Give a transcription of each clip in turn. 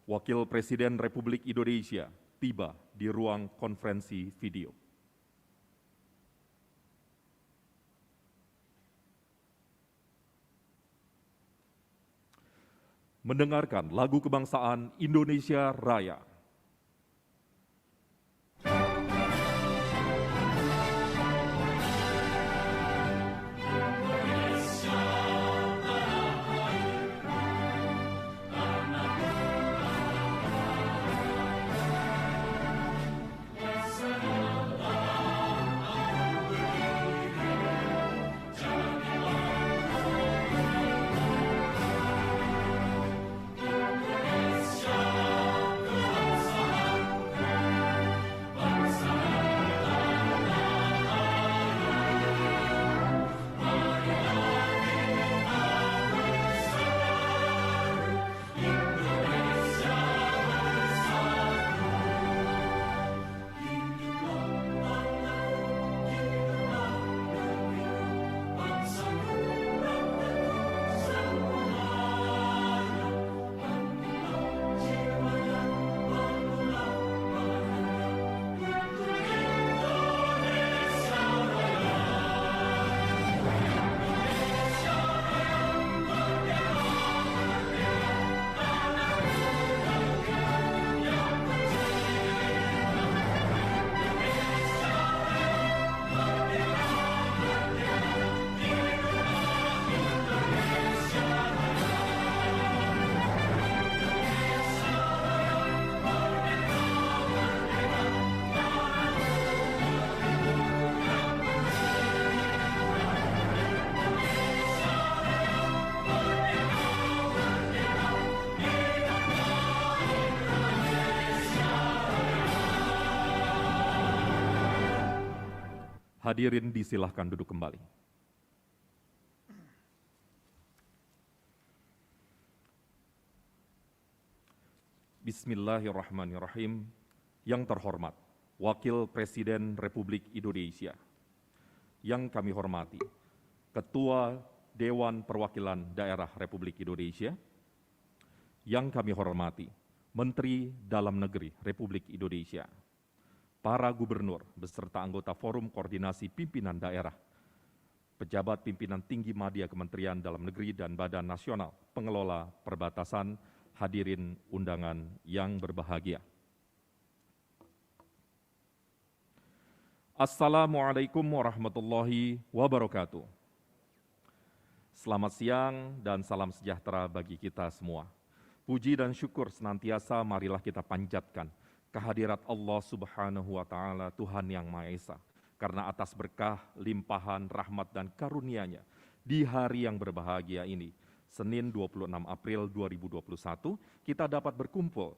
Wakil Presiden Republik Indonesia tiba di ruang konferensi video. Mendengarkan lagu kebangsaan Indonesia Raya. Hadirin disilahkan duduk kembali. Bismillahirrahmanirrahim. Yang terhormat, Wakil Presiden Republik Indonesia. Yang kami hormati, Ketua Dewan Perwakilan Daerah Republik Indonesia. Yang kami hormati, Menteri Dalam Negeri Republik Indonesia. Para gubernur beserta anggota Forum Koordinasi Pimpinan Daerah, pejabat pimpinan tinggi media Kementerian Dalam Negeri dan Badan Nasional Pengelola Perbatasan, hadirin undangan yang berbahagia. Assalamualaikum warahmatullahi wabarakatuh. Selamat siang dan salam sejahtera bagi kita semua. Puji dan syukur senantiasa marilah kita panjatkan kehadirat Allah Subhanahu wa Ta'ala, Tuhan yang Maha Esa, karena atas berkah, limpahan, rahmat, dan karunia-Nya di hari yang berbahagia ini, Senin 26 April 2021, kita dapat berkumpul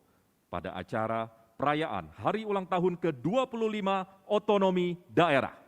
pada acara perayaan Hari Ulang Tahun ke-25 Otonomi Daerah.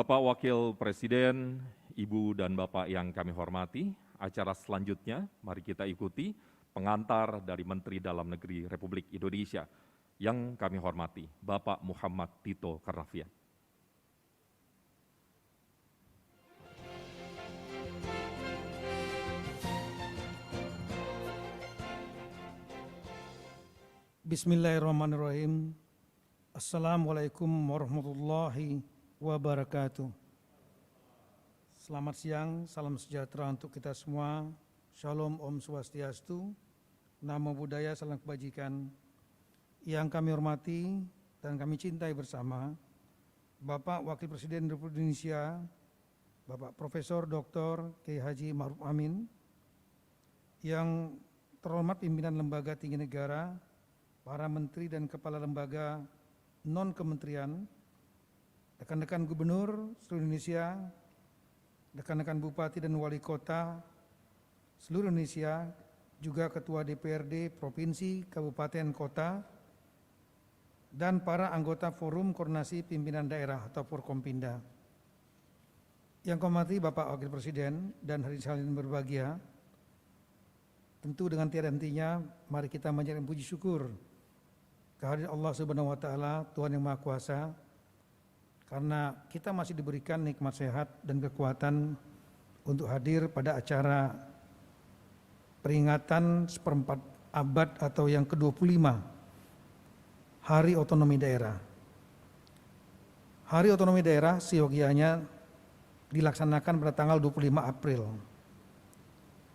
Bapak Wakil Presiden, Ibu dan Bapak yang kami hormati, acara selanjutnya mari kita ikuti pengantar dari Menteri Dalam Negeri Republik Indonesia yang kami hormati, Bapak Muhammad Tito Karnavian. Bismillahirrahmanirrahim. Assalamualaikum warahmatullahi wabarakatuh. Selamat siang, salam sejahtera untuk kita semua. Shalom, Om Swastiastu, Namo Buddhaya, salam kebajikan. Yang kami hormati dan kami cintai bersama Bapak Wakil Presiden Republik Indonesia, Bapak Profesor Dr. Kiai Haji Ma'ruf Amin, yang terhormat pimpinan lembaga tinggi negara, para menteri dan kepala lembaga non-kementerian, rekan-rekan gubernur seluruh Indonesia, rekan-rekan bupati dan wali kota seluruh Indonesia, juga ketua DPRD provinsi, kabupaten, kota, dan para anggota Forum Koordinasi Pimpinan Daerah atau Forkompinda. Yang kami hormati Bapak Wakil Presiden dan hadirin sekalian berbahagia, tentu dengan tiada hentinya mari kita menjadikan puji syukur kehadirat Allah Subhanahu wa taala, Tuhan yang Maha Kuasa, karena kita masih diberikan nikmat sehat dan kekuatan untuk hadir pada acara peringatan seperempat abad atau yang ke-25 Hari Otonomi Daerah. Hari Otonomi Daerah seyogianya dilaksanakan pada tanggal 25 April.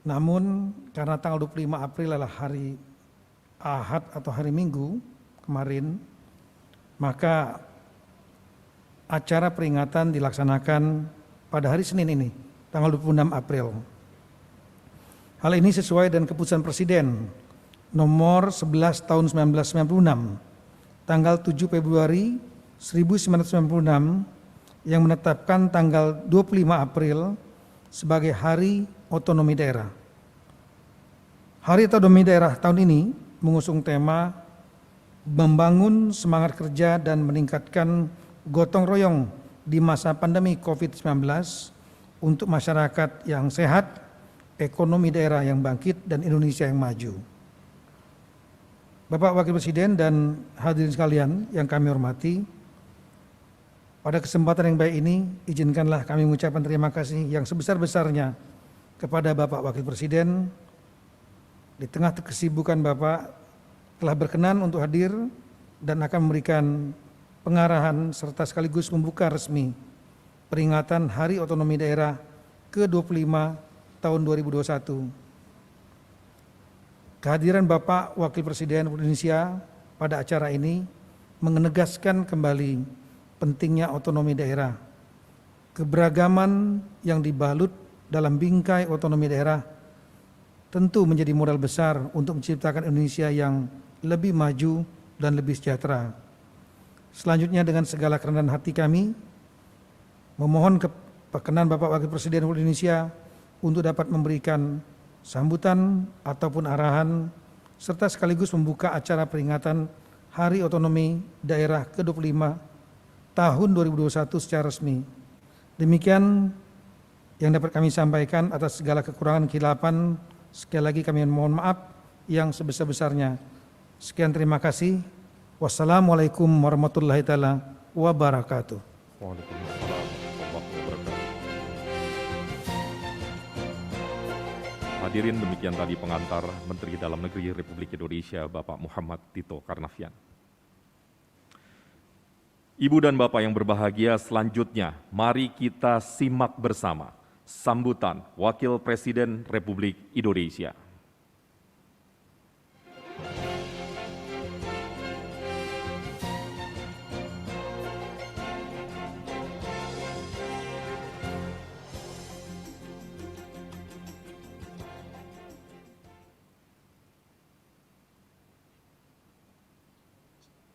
Namun karena tanggal 25 April adalah hari Ahad atau hari Minggu kemarin, maka acara peringatan dilaksanakan pada hari Senin ini, tanggal 26 April. Hal ini sesuai dengan keputusan Presiden nomor 11 tahun 1996, tanggal 7 Februari 1996 yang menetapkan tanggal 25 April sebagai Hari Otonomi Daerah. Hari Otonomi Daerah tahun ini mengusung tema membangun semangat kerja dan meningkatkan gotong royong di masa pandemi COVID-19 untuk masyarakat yang sehat, ekonomi daerah yang bangkit, dan Indonesia yang maju. Bapak Wakil Presiden dan hadirin sekalian yang kami hormati, pada kesempatan yang baik ini, izinkanlah kami mengucapkan terima kasih yang sebesar-besarnya kepada Bapak Wakil Presiden. Di tengah kesibukan Bapak telah berkenan untuk hadir dan akan memberikan pengarahan serta sekaligus membuka resmi peringatan Hari Otonomi Daerah ke-25 tahun 2021. Kehadiran Bapak Wakil Presiden Indonesia pada acara ini menegaskan kembali pentingnya otonomi daerah. Keberagaman yang dibalut dalam bingkai otonomi daerah tentu menjadi modal besar untuk menciptakan Indonesia yang lebih maju dan lebih sejahtera. Selanjutnya dengan segala kerendahan hati kami memohon keperkenan Bapak Wakil Presiden Republik Indonesia untuk dapat memberikan sambutan ataupun arahan serta sekaligus membuka acara peringatan Hari Otonomi Daerah ke-25 tahun 2021 secara resmi. Demikian yang dapat kami sampaikan. Atas segala kekurangan kehilapan, sekali lagi kami mohon maaf yang sebesar-besarnya. Sekian, terima kasih. Wassalamualaikum warahmatullahi taala wabarakatuh. Waalaikumsalam warahmatullahi wabarakatuh. Hadirin, demikian tadi pengantar Menteri Dalam Negeri Republik Indonesia Bapak Muhammad Tito Karnavian. Ibu dan Bapak yang berbahagia, selanjutnya mari kita simak bersama sambutan Wakil Presiden Republik Indonesia.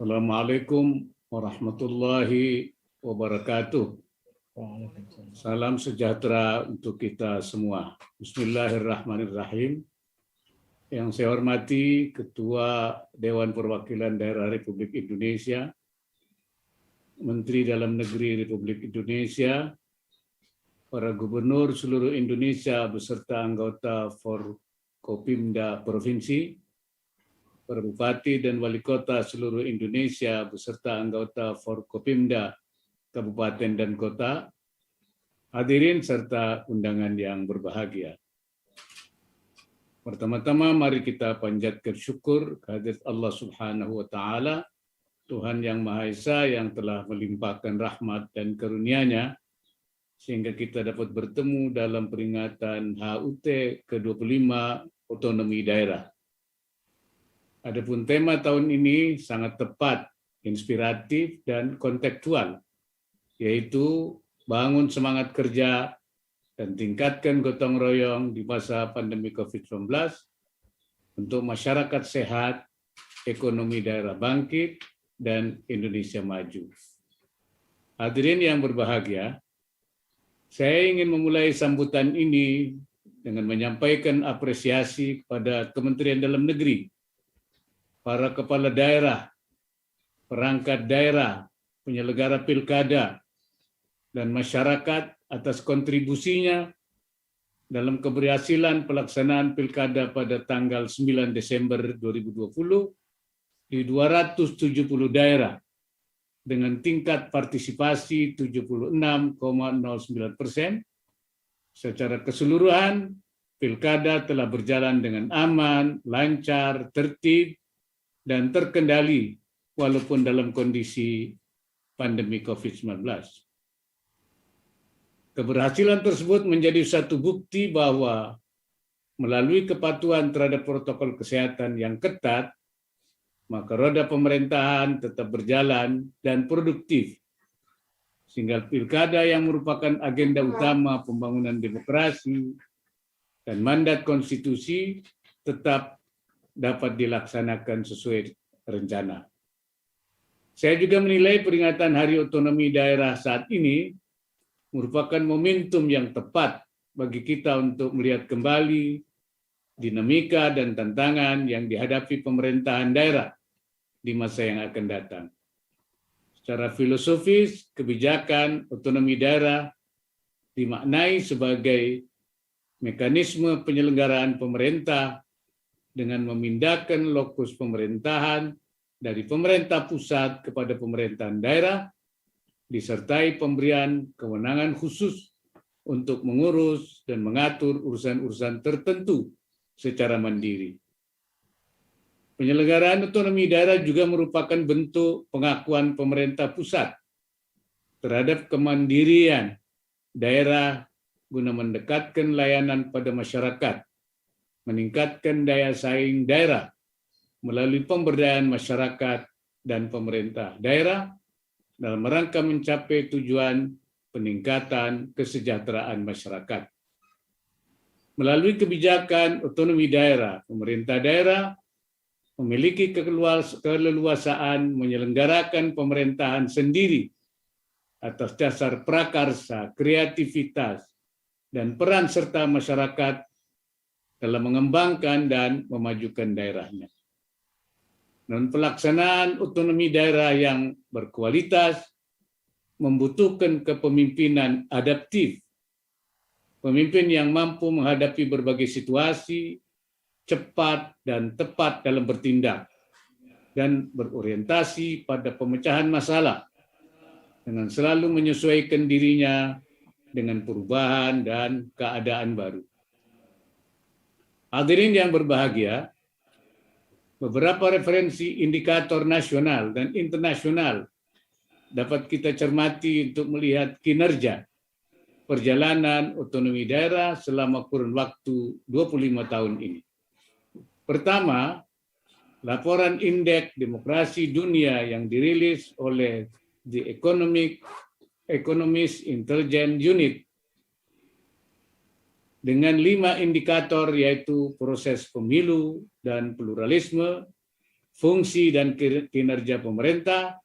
Assalamualaikum warahmatullahi wabarakatuh. Salam sejahtera untuk kita semua. Bismillahirrahmanirrahim. Yang saya hormati Ketua Dewan Perwakilan Daerah Republik Indonesia, Menteri Dalam Negeri Republik Indonesia, para gubernur seluruh Indonesia beserta anggota Forkopimda Provinsi, para bupati dan wali kota seluruh Indonesia beserta anggota Forkopimda Kabupaten dan Kota, hadirin serta undangan yang berbahagia. Pertama-tama mari kita panjatkan syukur kehadirat Allah Subhanahu wa taala, Tuhan yang Maha Esa yang telah melimpahkan rahmat dan karunia-Nya sehingga kita dapat bertemu dalam peringatan HUT ke-25 otonomi daerah. Adapun tema tahun ini sangat tepat, inspiratif dan kontekstual, yaitu bangun semangat kerja dan tingkatkan gotong royong di masa pandemi COVID-19 untuk masyarakat sehat, ekonomi daerah bangkit, dan Indonesia maju. Hadirin yang berbahagia, saya ingin memulai sambutan ini dengan menyampaikan apresiasi kepada Kementerian Dalam Negeri, para kepala daerah, perangkat daerah, penyelenggara pilkada, dan masyarakat atas kontribusinya dalam keberhasilan pelaksanaan pilkada pada tanggal 9 Desember 2020 di 270 daerah dengan tingkat partisipasi 76,09%. Secara keseluruhan, pilkada telah berjalan dengan aman, lancar, tertib, dan terkendali walaupun dalam kondisi pandemi COVID-19. Keberhasilan tersebut menjadi satu bukti bahwa melalui kepatuhan terhadap protokol kesehatan yang ketat, maka roda pemerintahan tetap berjalan dan produktif, sehingga pilkada yang merupakan agenda utama pembangunan demokrasi dan mandat konstitusi tetap dapat dilaksanakan sesuai rencana. Saya juga menilai peringatan Hari Otonomi Daerah saat ini merupakan momentum yang tepat bagi kita untuk melihat kembali dinamika dan tantangan yang dihadapi pemerintahan daerah di masa yang akan datang. Secara filosofis, kebijakan otonomi daerah dimaknai sebagai mekanisme penyelenggaraan pemerintah dengan memindahkan lokus pemerintahan dari pemerintah pusat kepada pemerintahan daerah, disertai pemberian kewenangan khusus untuk mengurus dan mengatur urusan-urusan tertentu secara mandiri. Penyelenggaraan otonomi daerah juga merupakan bentuk pengakuan pemerintah pusat terhadap kemandirian daerah guna mendekatkan layanan pada masyarakat, meningkatkan daya saing daerah melalui pemberdayaan masyarakat dan pemerintah daerah dalam rangka mencapai tujuan peningkatan kesejahteraan masyarakat. Melalui kebijakan otonomi daerah, pemerintah daerah memiliki keleluasaan menyelenggarakan pemerintahan sendiri atas dasar prakarsa, kreativitas, dan peran serta masyarakat dalam mengembangkan dan memajukan daerahnya. Dan pelaksanaan otonomi daerah yang berkualitas membutuhkan kepemimpinan adaptif, pemimpin yang mampu menghadapi berbagai situasi, cepat dan tepat dalam bertindak, dan berorientasi pada pemecahan masalah dengan selalu menyesuaikan dirinya dengan perubahan dan keadaan baru. Hadirin yang berbahagia, beberapa referensi indikator nasional dan internasional dapat kita cermati untuk melihat kinerja perjalanan otonomi daerah selama kurun waktu 25 tahun ini. Pertama, laporan Indeks Demokrasi Dunia yang dirilis oleh The Economist Intelligence Unit dengan 5 indikator, yaitu proses pemilu dan pluralisme, fungsi dan kinerja pemerintah,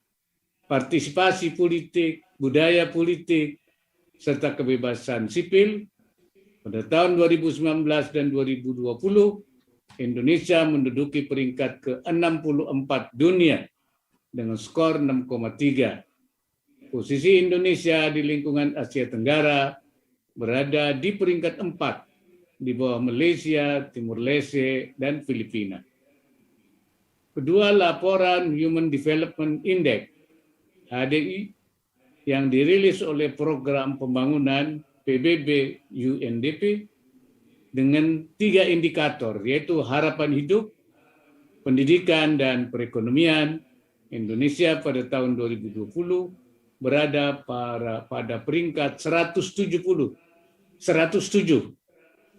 partisipasi politik, budaya politik, serta kebebasan sipil. Pada tahun 2019 dan 2020, Indonesia menduduki peringkat ke-64 dunia dengan skor 6,3. Posisi Indonesia di lingkungan Asia Tenggara berada di peringkat 4 di bawah Malaysia, Timur Leste, dan Filipina. Kedua, laporan Human Development Index (HDI) yang dirilis oleh Program Pembangunan PBB UNDP dengan 3 indikator, yaitu harapan hidup, pendidikan, dan perekonomian. Indonesia pada tahun 2020 berada pada peringkat 107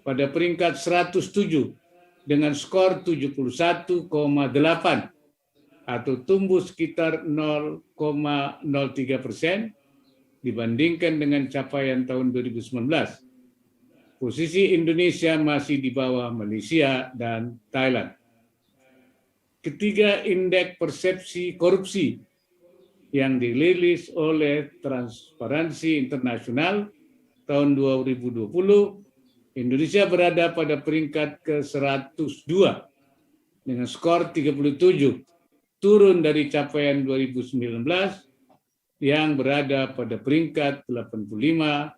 pada peringkat 107 dengan skor 71,8 atau tumbuh sekitar 0,03% dibandingkan dengan capaian tahun 2019. Posisi Indonesia masih di bawah Malaysia dan Thailand. Ketiga, indeks persepsi korupsi yang dirilis oleh Transparansi Internasional tahun 2020, Indonesia berada pada peringkat ke-102 dengan skor 37, turun dari capaian 2019 yang berada pada peringkat 85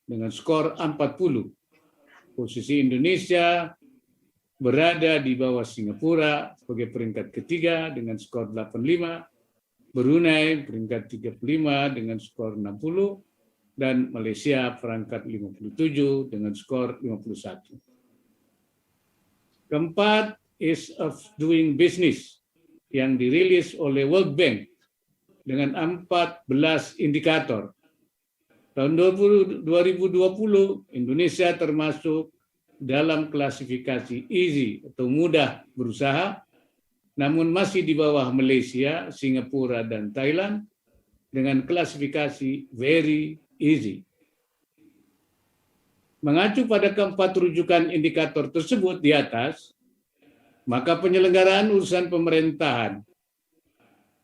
dengan skor 40. Posisi Indonesia berada di bawah Singapura sebagai peringkat ketiga dengan skor 85, Brunei peringkat 35 dengan skor 60, dan Malaysia peringkat 57 dengan skor 51. Keempat, Ease of Doing Business yang dirilis oleh World Bank dengan 14 indikator. Tahun 2020, Indonesia termasuk dalam klasifikasi easy atau mudah berusaha, namun masih di bawah Malaysia, Singapura, dan Thailand dengan klasifikasi very easy. Mengacu pada keempat rujukan indikator tersebut di atas, maka penyelenggaraan urusan pemerintahan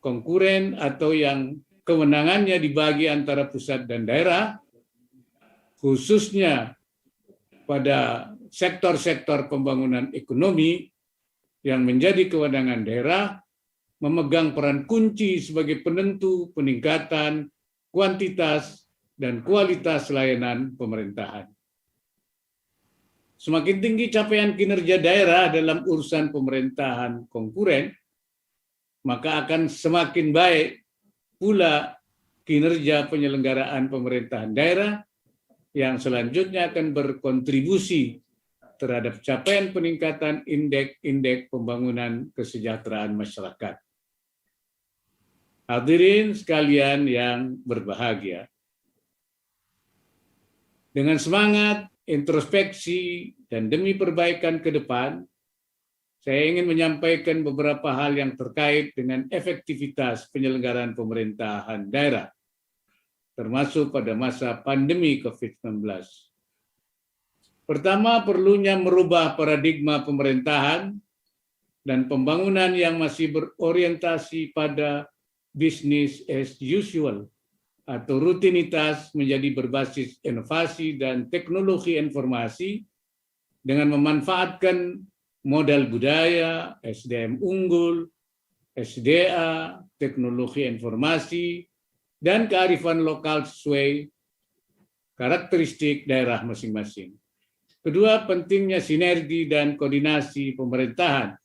konkuren atau yang kewenangannya dibagi antara pusat dan daerah, khususnya pada sektor-sektor pembangunan ekonomi yang menjadi kewenangan daerah, memegang peran kunci sebagai penentu peningkatan kuantitas dan kualitas layanan pemerintahan. Semakin tinggi capaian kinerja daerah dalam urusan pemerintahan konkuren, maka akan semakin baik pula kinerja penyelenggaraan pemerintahan daerah yang selanjutnya akan berkontribusi terhadap capaian peningkatan indeks pembangunan kesejahteraan masyarakat. Hadirin sekalian yang berbahagia, dengan semangat introspeksi dan demi perbaikan ke depan, saya ingin menyampaikan beberapa hal yang terkait dengan efektivitas penyelenggaraan pemerintahan daerah, termasuk pada masa pandemi COVID-19. Pertama, perlunya merubah paradigma pemerintahan dan pembangunan yang masih berorientasi pada business as usual atau rutinitas menjadi berbasis inovasi dan teknologi informasi dengan memanfaatkan modal budaya, SDM unggul, SDA, teknologi informasi, dan kearifan lokal sesuai karakteristik daerah masing-masing. Kedua, pentingnya sinergi dan koordinasi pemerintahan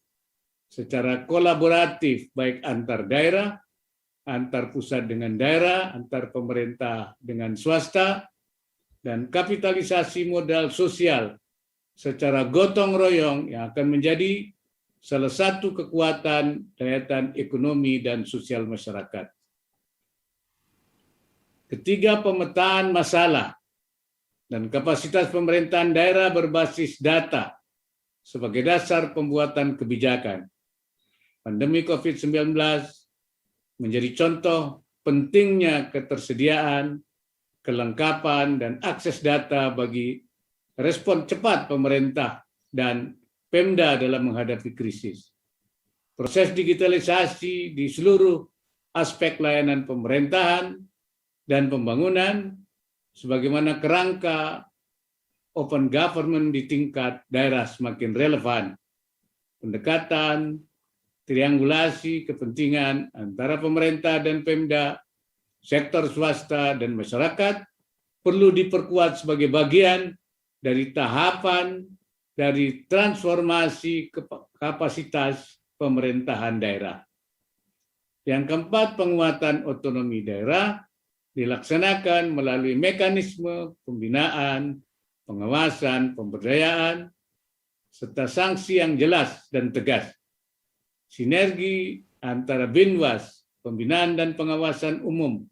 secara kolaboratif baik antar daerah, antar pusat dengan daerah, antar pemerintah dengan swasta, dan kapitalisasi modal sosial secara gotong royong yang akan menjadi salah satu kekuatan daya tahan ekonomi dan sosial masyarakat. Ketiga, pemetaan masalah dan kapasitas pemerintahan daerah berbasis data sebagai dasar pembuatan kebijakan. Pandemi COVID-19 menjadi contoh pentingnya ketersediaan, kelengkapan, dan akses data bagi respon cepat pemerintah dan Pemda dalam menghadapi krisis. Proses digitalisasi di seluruh aspek layanan pemerintahan dan pembangunan sebagaimana kerangka open government di tingkat daerah semakin relevan. Pendekatan, triangulasi kepentingan antara pemerintah dan Pemda, sektor swasta dan masyarakat perlu diperkuat sebagai bagian dari tahapan dari transformasi kapasitas pemerintahan daerah. Yang keempat, penguatan otonomi daerah dilaksanakan melalui mekanisme pembinaan pengawasan, pemberdayaan, serta sanksi yang jelas dan tegas. Sinergi antara Binwas, pembinaan dan pengawasan umum,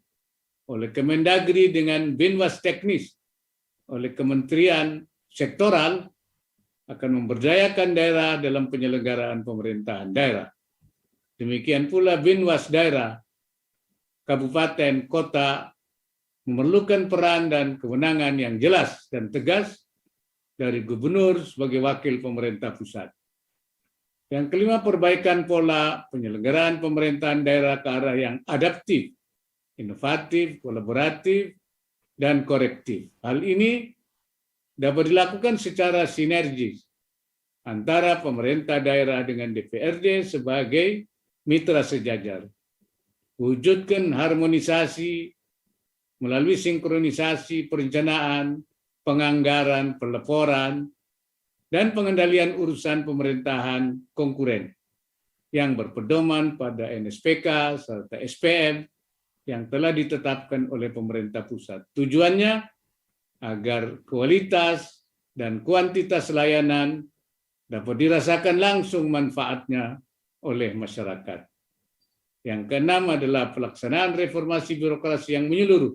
oleh Kemendagri dengan Binwas teknis, oleh kementerian sektoral, akan memberdayakan daerah dalam penyelenggaraan pemerintahan daerah. Demikian pula Binwas daerah, kabupaten, kota, memerlukan peran dan kewenangan yang jelas dan tegas dari gubernur sebagai wakil pemerintah pusat. Yang kelima, perbaikan pola penyelenggaraan pemerintahan daerah ke arah yang adaptif, inovatif, kolaboratif, dan korektif. Hal ini dapat dilakukan secara sinergis antara pemerintah daerah dengan DPRD sebagai mitra sejajar. Wujudkan harmonisasi melalui sinkronisasi perencanaan, penganggaran, pelaporan, dan pengendalian urusan pemerintahan konkuren yang berpedoman pada NSPK serta SPM yang telah ditetapkan oleh pemerintah pusat. Tujuannya agar kualitas dan kuantitas layanan dapat dirasakan langsung manfaatnya oleh masyarakat. Yang keenam adalah pelaksanaan reformasi birokrasi yang menyeluruh.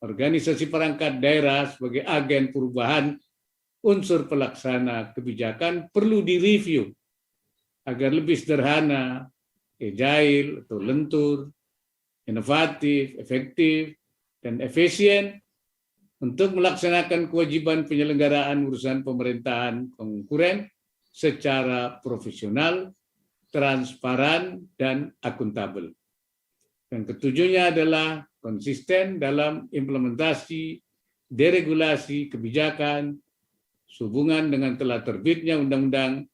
Organisasi perangkat daerah sebagai agen perubahan unsur pelaksana kebijakan perlu direview agar lebih sederhana, agile atau lentur, inovatif, efektif, dan efisien untuk melaksanakan kewajiban penyelenggaraan urusan pemerintahan konkuren secara profesional, transparan, dan akuntabel. Yang ketujuhnya adalah konsisten dalam implementasi deregulasi kebijakan sehubungan dengan telah terbitnya Undang-Undang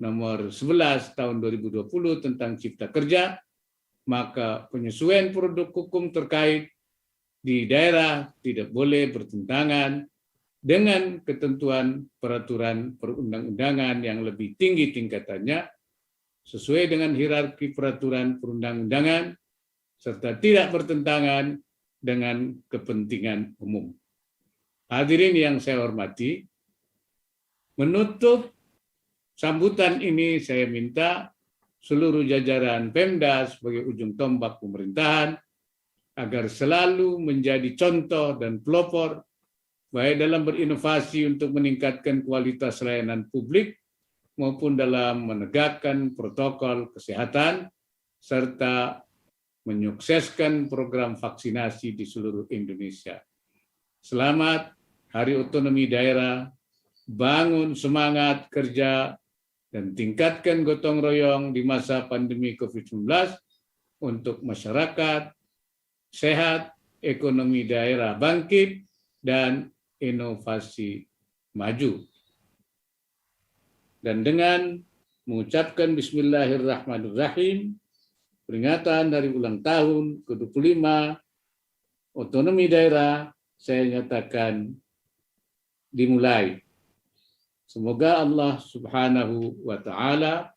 Nomor 11 Tahun 2020 tentang Cipta Kerja, maka penyesuaian produk hukum terkait di daerah tidak boleh bertentangan dengan ketentuan peraturan perundang-undangan yang lebih tinggi tingkatannya sesuai dengan hierarki peraturan perundang-undangan serta tidak bertentangan dengan kepentingan umum. Hadirin yang saya hormati, menutup sambutan ini saya minta seluruh jajaran Pemda sebagai ujung tombak pemerintahan agar selalu menjadi contoh dan pelopor baik dalam berinovasi untuk meningkatkan kualitas layanan publik maupun dalam menegakkan protokol kesehatan serta menyukseskan program vaksinasi di seluruh Indonesia. Selamat Hari Otonomi Daerah, bangun semangat kerja dan tingkatkan gotong royong di masa pandemi COVID-19 untuk masyarakat sehat, ekonomi daerah bangkit, dan inovasi maju. Dan dengan mengucapkan Bismillahirrahmanirrahim, peringatan dari ulang tahun ke-25 otonomi daerah, saya nyatakan dimulai. Semoga Allah Subhanahu wa Ta'ala,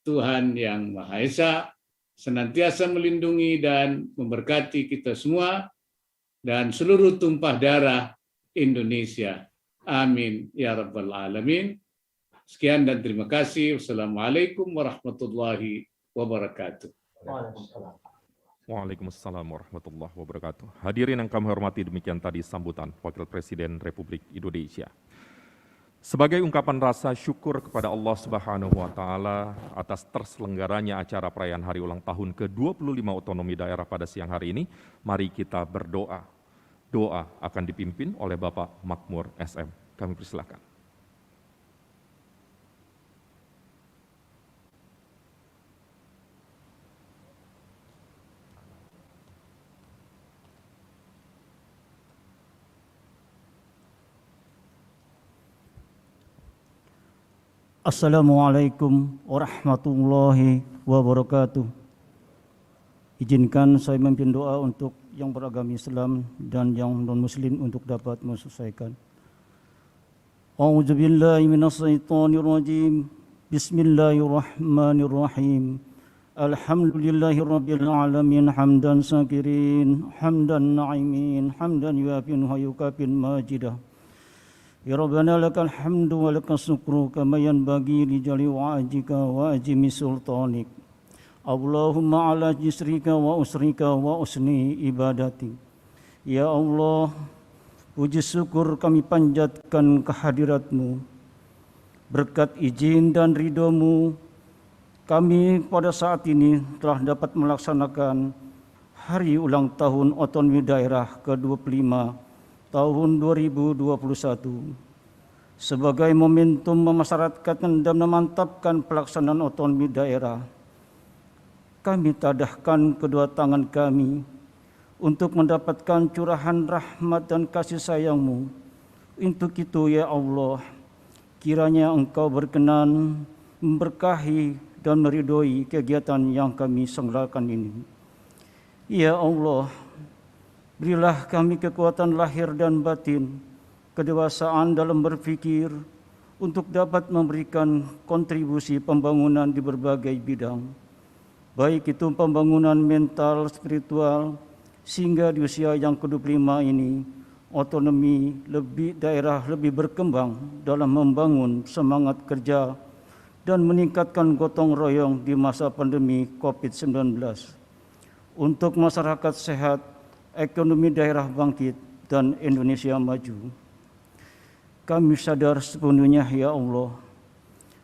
Tuhan yang Maha Esa, senantiasa melindungi dan memberkati kita semua dan seluruh tumpah darah Indonesia. Amin ya rabbal alamin. Sekian dan terima kasih. Wassalamualaikum warahmatullahi wabarakatuh. Waalaikumsalam warahmatullahi wabarakatuh. Hadirin yang kami hormati, demikian tadi sambutan Wakil Presiden Republik Indonesia. Sebagai ungkapan rasa syukur kepada Allah Subhanahu wa Ta'ala atas terselenggaranya acara perayaan hari ulang tahun ke-25 otonomi daerah pada siang hari ini, mari kita berdoa. Doa akan dipimpin oleh Bapak Makmur SM. Kami persilakan. Assalamualaikum warahmatullahi wabarakatuh. Izinkan saya memimpin doa untuk yang beragama Islam dan yang non-Muslim untuk dapat menyelesaikan. A'udzubillahi minasyaitonirrajim. Bismillahirrahmanirrahim. Alhamdulillahirabbil alamin hamdan syakirin, hamdan na'imin, hamdan yuafin wa yukafin majidah. Ya Rabbana lakal hamdu wa lakal syukru kama yanbaghi li jali wa'ajika wa ajimi sultanik. Allahumma ala jisrika wa usrika wa usni ibadati. Ya Allah, puji syukur kami panjatkan kehadirat-Mu. Berkat izin dan ridho-Mu, kami pada saat ini telah dapat melaksanakan Hari Ulang Tahun Otonomi Daerah ke-25 tahun 2021 sebagai momentum memasyarakatkan dan memantapkan pelaksanaan otonomi daerah. Kami tadahkan kedua tangan kami untuk mendapatkan curahan rahmat dan kasih sayang-Mu. Untuk itu ya Allah, kiranya Engkau berkenan memberkahi dan meridhoi kegiatan yang kami selenggarakan ini. Ya Allah, berilah kami kekuatan lahir dan batin, kedewasaan dalam berpikir untuk dapat memberikan kontribusi pembangunan di berbagai bidang, baik itu pembangunan mental, spiritual, sehingga di usia yang ke-25 ini, otonomi daerah lebih berkembang dalam membangun semangat kerja dan meningkatkan gotong royong di masa pandemi COVID-19. Untuk masyarakat sehat, ekonomi daerah bangkit, dan Indonesia maju. Kami sadar sepenuhnya ya Allah,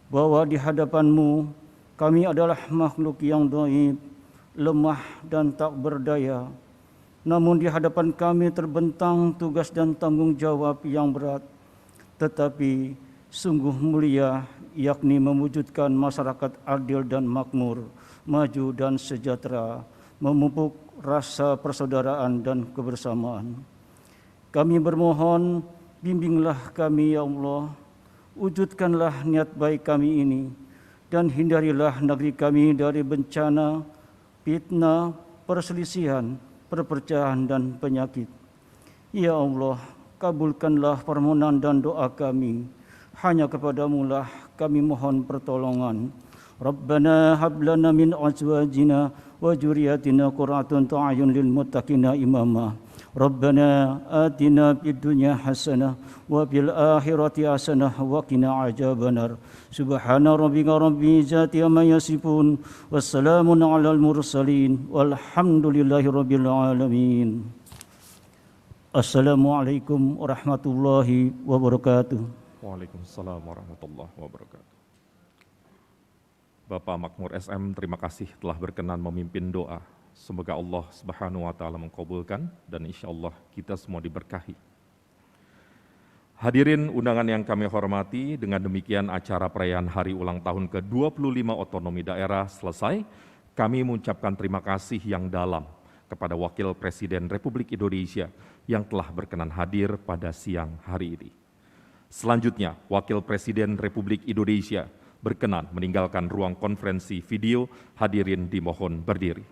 bahwa di hadapan-Mu kami adalah makhluk yang dhaif, lemah dan tak berdaya. Namun di hadapan kami terbentang tugas dan tanggung jawab yang berat, tetapi sungguh mulia, yakni mewujudkan masyarakat adil dan makmur, maju dan sejahtera, memupuk rasa persaudaraan dan kebersamaan. Kami bermohon, bimbinglah kami ya Allah, wujudkanlah niat baik kami ini, dan hindarilah negeri kami dari bencana, fitnah, perselisihan, perpecahan dan penyakit. Ya Allah, kabulkanlah permohonan dan doa kami. Hanya kepadamu lah kami mohon pertolongan. Rabbana hab lana min azwajina wa dzurriyyatina qurrata a'yun lil muttaqina imama. Rabbana atina fid dunya hasanah wa fil akhirati hasanah wa qina adzabannar. Subhana rabbika rabbil izzati amma yasifun wassalamun alal mursalin walhamdulillahi rabbil alamin. Assalamualaikum warahmatullahi wabarakatuh. Waalaikumsalam warahmatullahi wabarakatuh. Bapak Makmur SM, terima kasih telah berkenan memimpin doa. Semoga Allah Subhanahu wa Ta'ala mengkabulkan dan insya Allah kita semua diberkahi. Hadirin undangan yang kami hormati, dengan demikian acara perayaan Hari Ulang Tahun ke-25 Otonomi Daerah selesai. Kami mengucapkan terima kasih yang dalam kepada Wakil Presiden Republik Indonesia yang telah berkenan hadir pada siang hari ini. Selanjutnya, Wakil Presiden Republik Indonesia berkenan meninggalkan ruang konferensi video. Hadirin dimohon berdiri.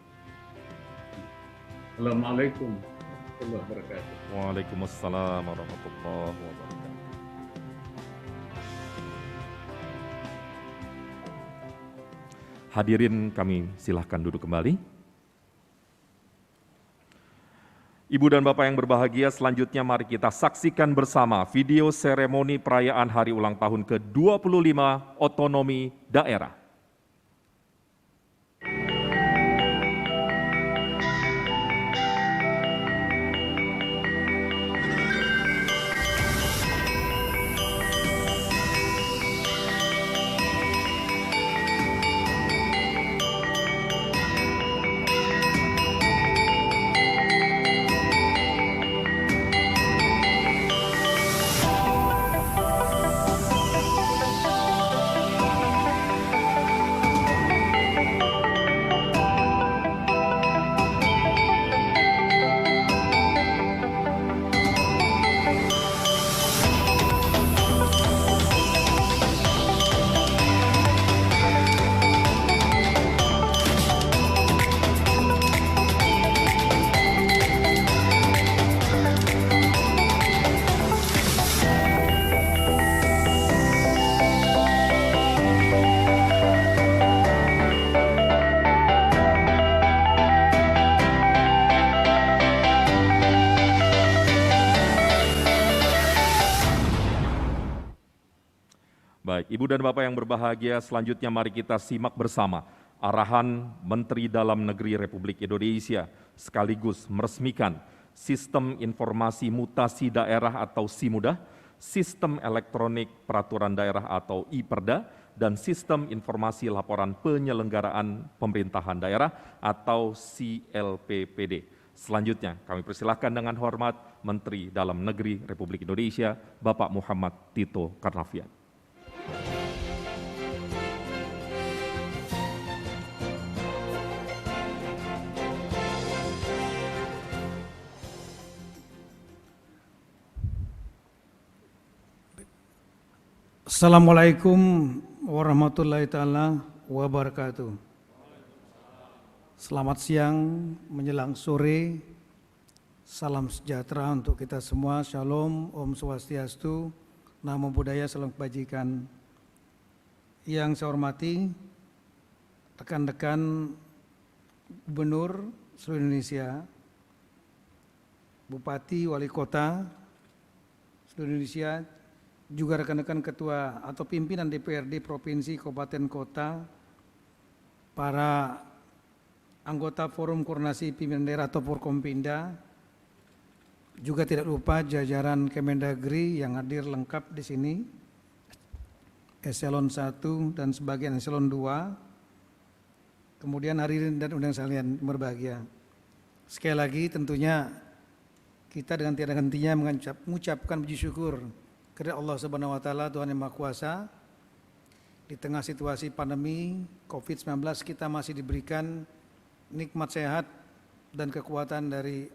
Assalamualaikum warahmatullahi wabarakatuh. Waalaikumsalam warahmatullahi wabarakatuh. Hadirin kami silahkan duduk kembali. Ibu dan Bapak yang berbahagia, selanjutnya mari kita saksikan bersama video seremoni perayaan Hari Ulang Tahun ke-25 Otonomi Daerah. Baik, Ibu dan Bapak yang berbahagia, selanjutnya mari kita simak bersama arahan Menteri Dalam Negeri Republik Indonesia sekaligus meresmikan Sistem Informasi Mutasi Daerah atau SIMUDA, Sistem Elektronik Peraturan Daerah atau IPERDA, dan Sistem Informasi Laporan Penyelenggaraan Pemerintahan Daerah atau CLPPD. Selanjutnya kami persilahkan dengan hormat Menteri Dalam Negeri Republik Indonesia, Bapak Muhammad Tito Karnavian. Assalamualaikum warahmatullahi taala wabarakatuh. Selamat siang menjelang sore. Salam sejahtera untuk kita semua. Shalom, Om Swastiastu, Namo Buddhaya, salam kebajikan. Yang saya hormati rekan-rekan Gubernur seluruh Indonesia, Bupati, Wali Kota seluruh Indonesia, juga rekan-rekan ketua atau pimpinan DPRD Provinsi, Kabupaten, Kota, para anggota Forum Koordinasi Pimpinan Daerah atau Forkompinda, juga tidak lupa jajaran Kemendagri yang hadir lengkap di sini, Eselon 1 dan sebagian Eselon 2, kemudian hadirin dan undangan sekalian berbahagia. Sekali lagi tentunya kita dengan tiada hentinya mengucapkan puji syukur kepada Allah Subhanahu wa taala, Tuhan yang Maha Kuasa. Di tengah situasi pandemi Covid-19 kita masih diberikan nikmat sehat dan kekuatan dari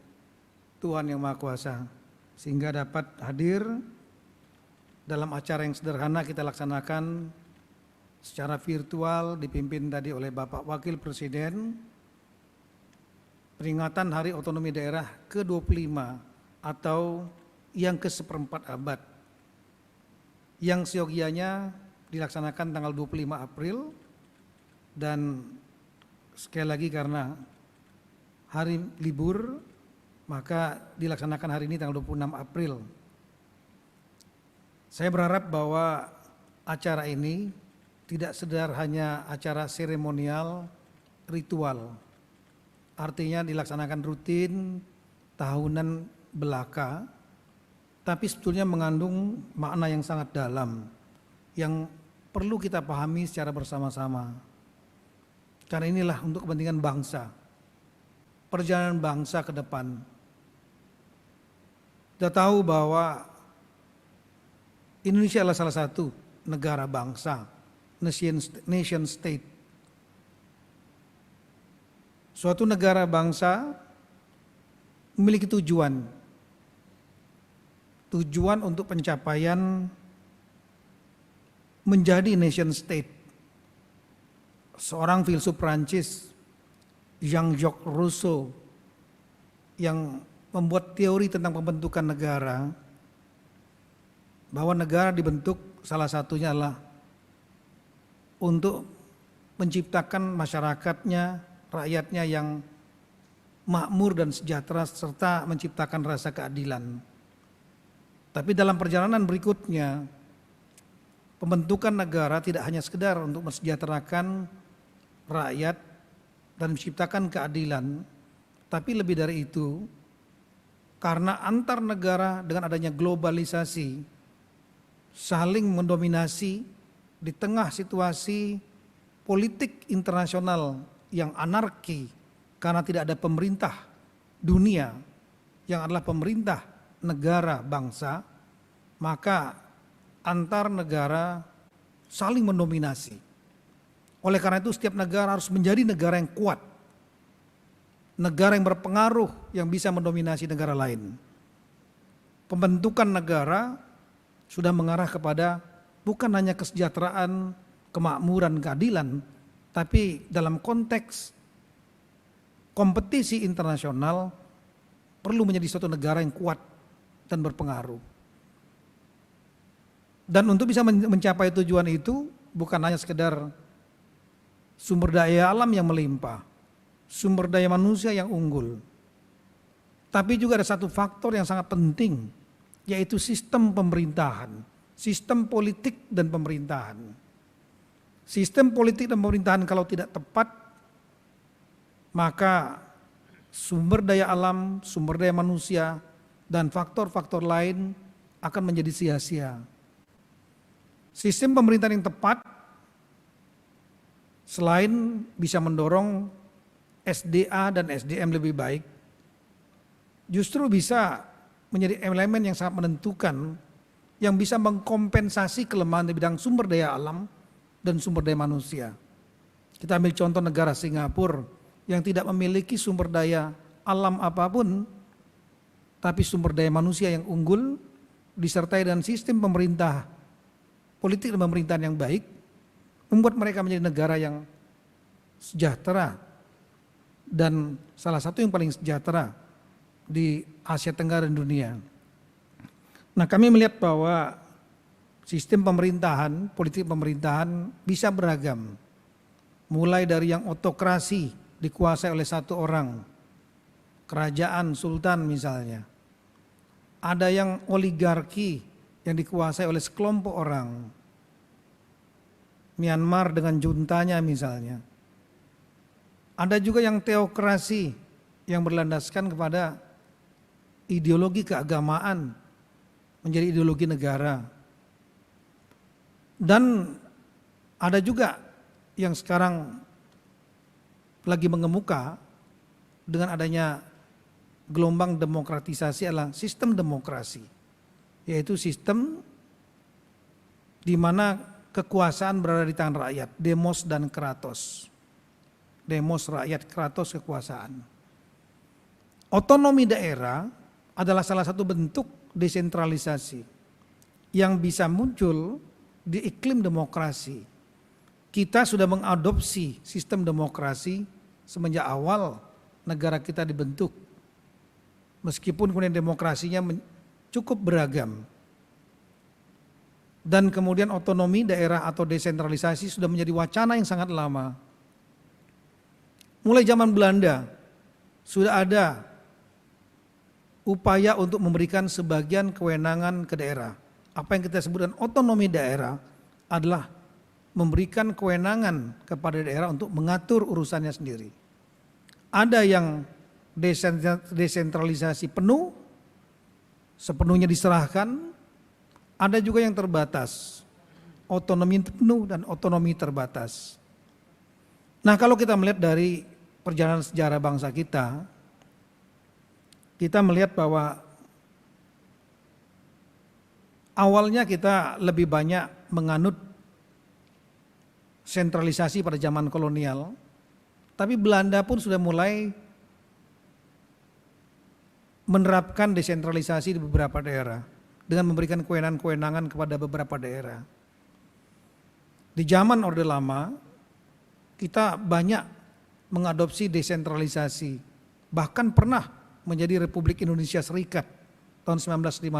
Tuhan yang Maha Kuasa sehingga dapat hadir dalam acara yang sederhana kita laksanakan secara virtual dipimpin tadi oleh Bapak Wakil Presiden, peringatan Hari Otonomi Daerah ke-25 atau yang ke-1/4 abad yang seyogianya dilaksanakan tanggal 25 April dan sekali lagi karena hari libur maka dilaksanakan hari ini tanggal 26 April. Saya berharap bahwa acara ini tidak sekedar hanya acara seremonial ritual, artinya dilaksanakan rutin tahunan belaka, tapi sebetulnya mengandung makna yang sangat dalam yang perlu kita pahami secara bersama-sama. Karena inilah untuk kepentingan bangsa, perjalanan bangsa ke depan. Kita tahu bahwa Indonesia adalah salah satu negara bangsa, nation state. Suatu negara bangsa memiliki tujuan untuk pencapaian menjadi nation state. Seorang filsuf Prancis, Jean-Jacques Rousseau, yang membuat teori tentang pembentukan negara, bahwa negara dibentuk salah satunya adalah untuk menciptakan masyarakatnya, rakyatnya yang makmur dan sejahtera serta menciptakan rasa keadilan. Tapi dalam perjalanan berikutnya, pembentukan negara tidak hanya sekedar untuk mensejahterakan rakyat dan menciptakan keadilan, tapi lebih dari itu, karena antar negara dengan adanya globalisasi saling mendominasi di tengah situasi politik internasional yang anarki karena tidak ada pemerintah dunia yang adalah pemerintah negara bangsa, maka antar negara saling mendominasi. Oleh karena itu setiap negara harus menjadi negara yang kuat, negara yang berpengaruh yang bisa mendominasi negara lain. Pembentukan negara sudah mengarah kepada bukan hanya kesejahteraan, kemakmuran, keadilan, tapi dalam konteks kompetisi internasional perlu menjadi suatu negara yang kuat dan berpengaruh. Dan untuk bisa mencapai tujuan itu bukan hanya sekedar sumber daya alam yang melimpah, sumber daya manusia yang unggul, tapi juga ada satu faktor yang sangat penting, yaitu sistem pemerintahan, sistem politik dan pemerintahan. Sistem politik dan pemerintahan kalau tidak tepat, maka sumber daya alam, sumber daya manusia, dan faktor-faktor lain akan menjadi sia-sia. Sistem pemerintahan yang tepat selain bisa mendorong SDA dan SDM lebih baik, justru bisa menjadi elemen yang sangat menentukan yang bisa mengkompensasi kelemahan di bidang sumber daya alam dan sumber daya manusia. Kita ambil contoh negara Singapura yang tidak memiliki sumber daya alam apapun, tapi sumber daya manusia yang unggul disertai dengan sistem pemerintah, politik dan pemerintahan yang baik, membuat mereka menjadi negara yang sejahtera dan salah satu yang paling sejahtera di Asia Tenggara dan dunia. Nah, kami melihat bahwa sistem pemerintahan, politik pemerintahan bisa beragam. Mulai dari yang otokrasi dikuasai oleh satu orang, kerajaan sultan misalnya. Ada yang oligarki yang dikuasai oleh sekelompok orang. Myanmar dengan juntanya misalnya. Ada juga yang teokrasi yang berlandaskan kepada ideologi keagamaan menjadi ideologi negara. Dan ada juga yang sekarang lagi mengemuka dengan adanya gelombang demokratisasi adalah sistem demokrasi, yaitu sistem di mana kekuasaan berada di tangan rakyat, demos dan kratos. Demos rakyat, kratos kekuasaan. Otonomi daerah adalah salah satu bentuk desentralisasi yang bisa muncul di iklim demokrasi. Kita sudah mengadopsi sistem demokrasi semenjak awal negara kita dibentuk. Meskipun kemudian demokrasinya cukup beragam. Dan kemudian otonomi daerah atau desentralisasi sudah menjadi wacana yang sangat lama. Mulai zaman Belanda sudah ada upaya untuk memberikan sebagian kewenangan ke daerah. Apa yang kita sebutkan otonomi daerah adalah memberikan kewenangan kepada daerah untuk mengatur urusannya sendiri. Ada yang desentralisasi penuh, sepenuhnya diserahkan. Ada juga yang terbatas, otonomi penuh dan otonomi terbatas. Nah, kalau kita melihat dari perjalanan sejarah bangsa kita melihat bahwa awalnya kita lebih banyak menganut sentralisasi pada zaman kolonial, tapi Belanda pun sudah mulai menerapkan desentralisasi di beberapa daerah dengan memberikan kewenangan-kewenangan kepada beberapa daerah. Di zaman Orde Lama, kita banyak mengadopsi desentralisasi, bahkan pernah menjadi Republik Indonesia Serikat tahun 1950,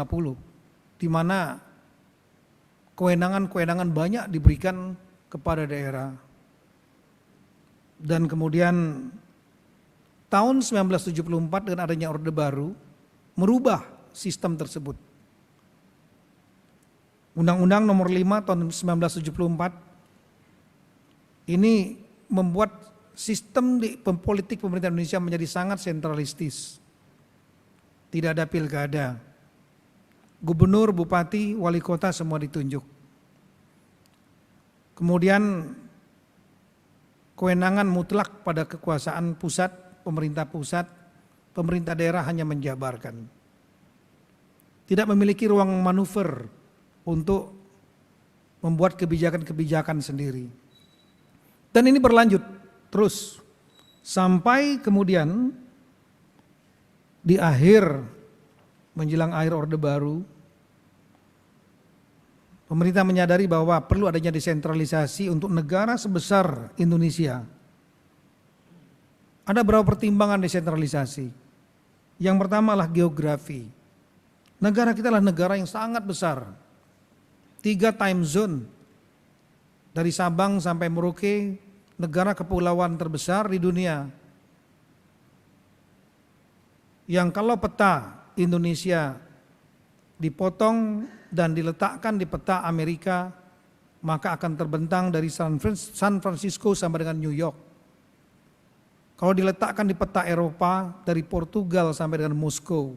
di mana kewenangan-kewenangan banyak diberikan kepada daerah. Dan kemudian tahun 1974 dengan adanya Orde Baru merubah sistem tersebut. Undang-Undang Nomor 5 tahun 1974 ini membuat sistem di politik pemerintah Indonesia menjadi sangat sentralistis. Tidak ada pilkada. Gubernur, bupati, wali kota semua ditunjuk. Kemudian kewenangan mutlak pada kekuasaan pusat, pemerintah daerah hanya menjabarkan. Tidak memiliki ruang manuver untuk membuat kebijakan-kebijakan sendiri. Dan ini berlanjut terus sampai kemudian di akhir menjelang akhir Orde Baru, pemerintah menyadari bahwa perlu adanya desentralisasi untuk negara sebesar Indonesia. Ada beberapa pertimbangan desentralisasi. Yang pertama adalah geografi. Negara kita adalah negara yang sangat besar. 3 time zone, dari Sabang sampai Merauke, negara kepulauan terbesar di dunia. Yang kalau peta Indonesia dipotong dan diletakkan di peta Amerika, maka akan terbentang dari San Francisco sampai dengan New York. Kalau diletakkan di peta Eropa, dari Portugal sampai dengan Moskow.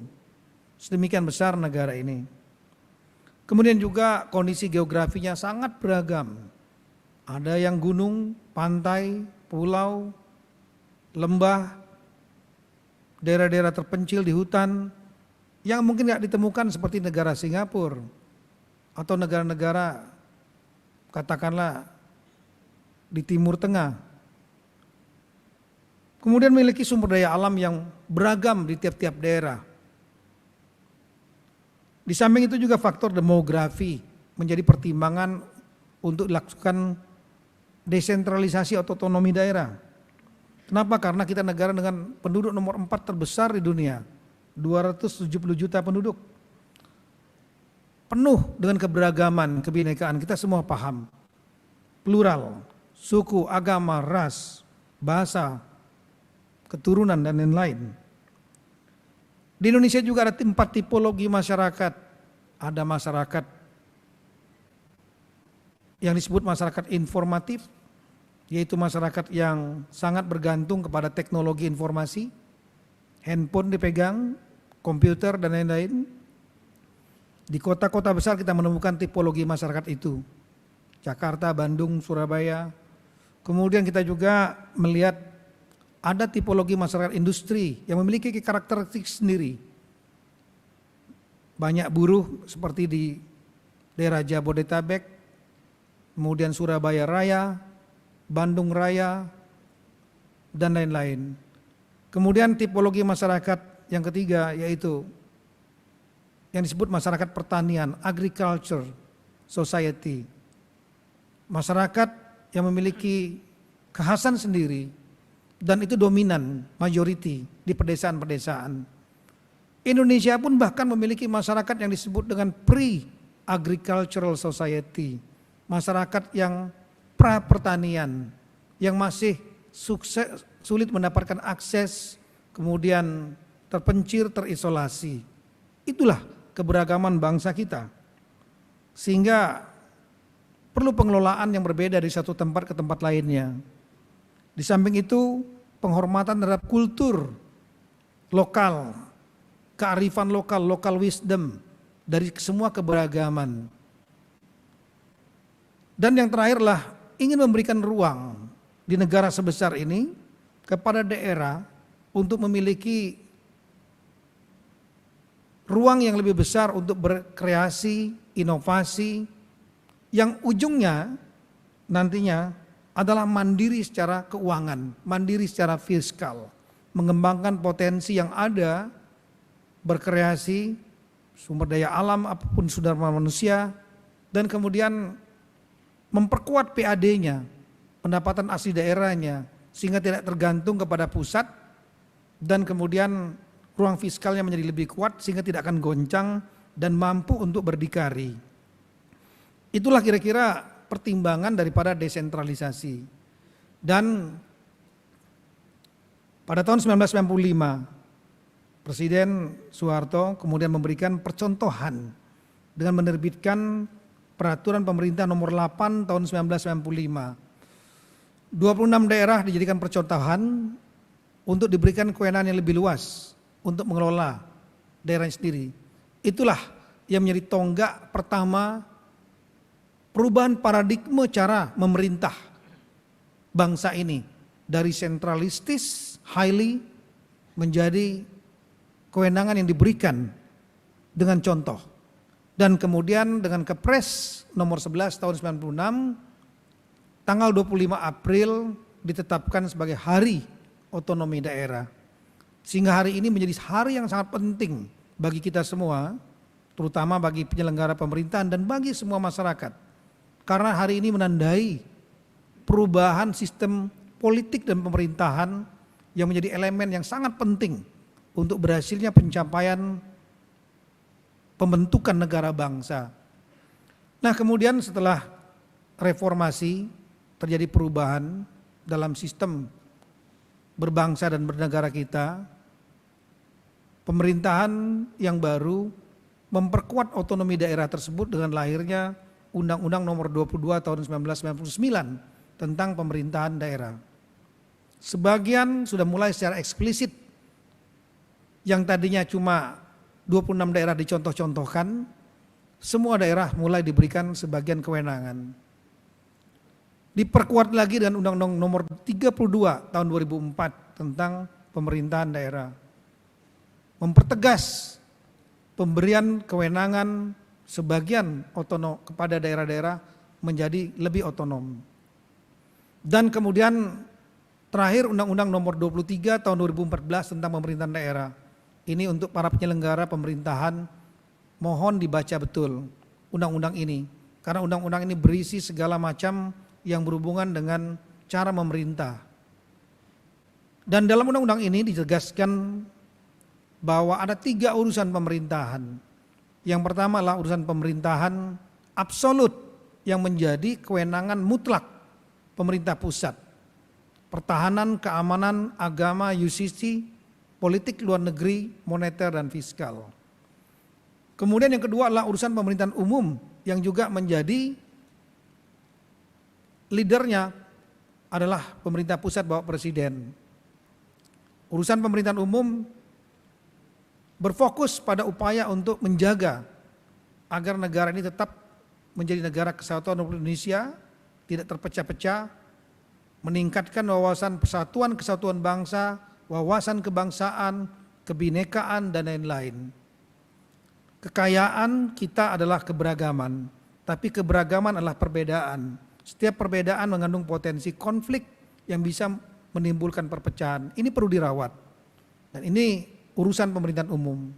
Sedemikian besar negara ini. Kemudian juga kondisi geografinya sangat beragam. Ada yang gunung, pantai, pulau, lembah, daerah-daerah terpencil di hutan, yang mungkin tidak ditemukan seperti negara Singapura atau negara-negara katakanlah di Timur Tengah. Kemudian memiliki sumber daya alam yang beragam di tiap-tiap daerah. Di samping itu juga faktor demografi menjadi pertimbangan untuk dilakukan desentralisasi atau otonomi daerah. Kenapa? Karena kita negara dengan penduduk nomor 4 terbesar di dunia, 270 juta penduduk. Penuh dengan keberagaman, kebinekaan, kita semua paham. Plural, suku, agama, ras, bahasa, keturunan dan lain-lain. Di Indonesia juga ada 4 tipologi masyarakat. Ada masyarakat yang disebut masyarakat informatif, yaitu masyarakat yang sangat bergantung kepada teknologi informasi, handphone dipegang, komputer dan lain-lain. Di kota-kota besar kita menemukan tipologi masyarakat itu. Jakarta, Bandung, Surabaya. Kemudian kita juga melihat ada tipologi masyarakat industri yang memiliki karakteristik sendiri. Banyak buruh seperti di daerah Jabodetabek, kemudian Surabaya Raya, Bandung Raya, dan lain-lain. Kemudian tipologi masyarakat yang ketiga yaitu yang disebut masyarakat pertanian, agriculture society. Masyarakat yang memiliki kekhasan sendiri dan itu dominan, majority di pedesaan-pedesaan. Indonesia pun bahkan memiliki masyarakat yang disebut dengan pre-agricultural society. Masyarakat yang pra-pertanian, yang masih sulit mendapatkan akses, kemudian terpencil, terisolasi. Itulah keberagaman bangsa kita. Sehingga perlu pengelolaan yang berbeda dari satu tempat ke tempat lainnya. Di samping itu penghormatan terhadap kultur lokal, kearifan lokal, local wisdom dari semua keberagaman. Dan yang terakhirlah ingin memberikan ruang di negara sebesar ini kepada daerah untuk memiliki ruang yang lebih besar untuk berkreasi, inovasi, yang ujungnya nantinya adalah mandiri secara keuangan, mandiri secara fiskal, mengembangkan potensi yang ada, berkreasi, sumber daya alam apapun sumber manusia, dan kemudian memperkuat PAD-nya, pendapatan asli daerahnya, sehingga tidak tergantung kepada pusat, dan kemudian ruang fiskalnya menjadi lebih kuat sehingga tidak akan goncang dan mampu untuk berdikari. Itulah kira-kira pertimbangan daripada desentralisasi. Dan pada tahun 1995 Presiden Soeharto kemudian memberikan percontohan dengan menerbitkan peraturan pemerintah nomor 8 tahun 1995. 26 daerah dijadikan percontohan untuk diberikan kewenangan yang lebih luas untuk mengelola daerahnya sendiri. Itulah yang menjadi tonggak pertama perubahan paradigma cara memerintah bangsa ini dari sentralistis, highly, menjadi kewenangan yang diberikan dengan contoh. Dan kemudian dengan Kepres nomor 11 tahun 96, tanggal 25 April ditetapkan sebagai Hari Otonomi Daerah. Sehingga hari ini menjadi hari yang sangat penting bagi kita semua, terutama bagi penyelenggara pemerintahan dan bagi semua masyarakat. Karena hari ini menandai perubahan sistem politik dan pemerintahan yang menjadi elemen yang sangat penting untuk berhasilnya pencapaian pembentukan negara bangsa. Nah, kemudian setelah reformasi terjadi perubahan dalam sistem berbangsa dan bernegara kita, pemerintahan yang baru memperkuat otonomi daerah tersebut dengan lahirnya Undang-Undang Nomor 22 Tahun 1999 tentang pemerintahan daerah. Sebagian sudah mulai secara eksplisit, yang tadinya cuma 26 daerah dicontoh-contohkan, semua daerah mulai diberikan sebagian kewenangan. Diperkuat lagi dengan Undang-Undang Nomor 32 Tahun 2004 tentang pemerintahan daerah. Mempertegas pemberian kewenangan sebagian otonom kepada daerah-daerah menjadi lebih otonom. Dan kemudian terakhir Undang-Undang Nomor 23 Tahun 2014 tentang pemerintahan daerah. Ini untuk para penyelenggara pemerintahan, mohon dibaca betul undang-undang ini. Karena undang-undang ini berisi segala macam yang berhubungan dengan cara memerintah. Dan dalam undang-undang ini ditegaskan bahwa ada 3 urusan pemerintahan. Yang pertama adalah urusan pemerintahan absolut yang menjadi kewenangan mutlak pemerintah pusat. Pertahanan, keamanan, agama, yusisi, politik luar negeri, moneter dan fiskal. Kemudian yang kedua adalah urusan pemerintahan umum yang juga menjadi leadernya adalah pemerintah pusat bapak presiden. Urusan pemerintahan umum berfokus pada upaya untuk menjaga agar negara ini tetap menjadi negara kesatuan Republik Indonesia, tidak terpecah-pecah, meningkatkan wawasan persatuan kesatuan bangsa, wawasan kebangsaan, kebinekaan dan lain-lain. Kekayaan kita adalah keberagaman, tapi keberagaman adalah perbedaan. Setiap perbedaan mengandung potensi konflik yang bisa menimbulkan perpecahan. Ini perlu dirawat. Dan ini urusan pemerintahan umum.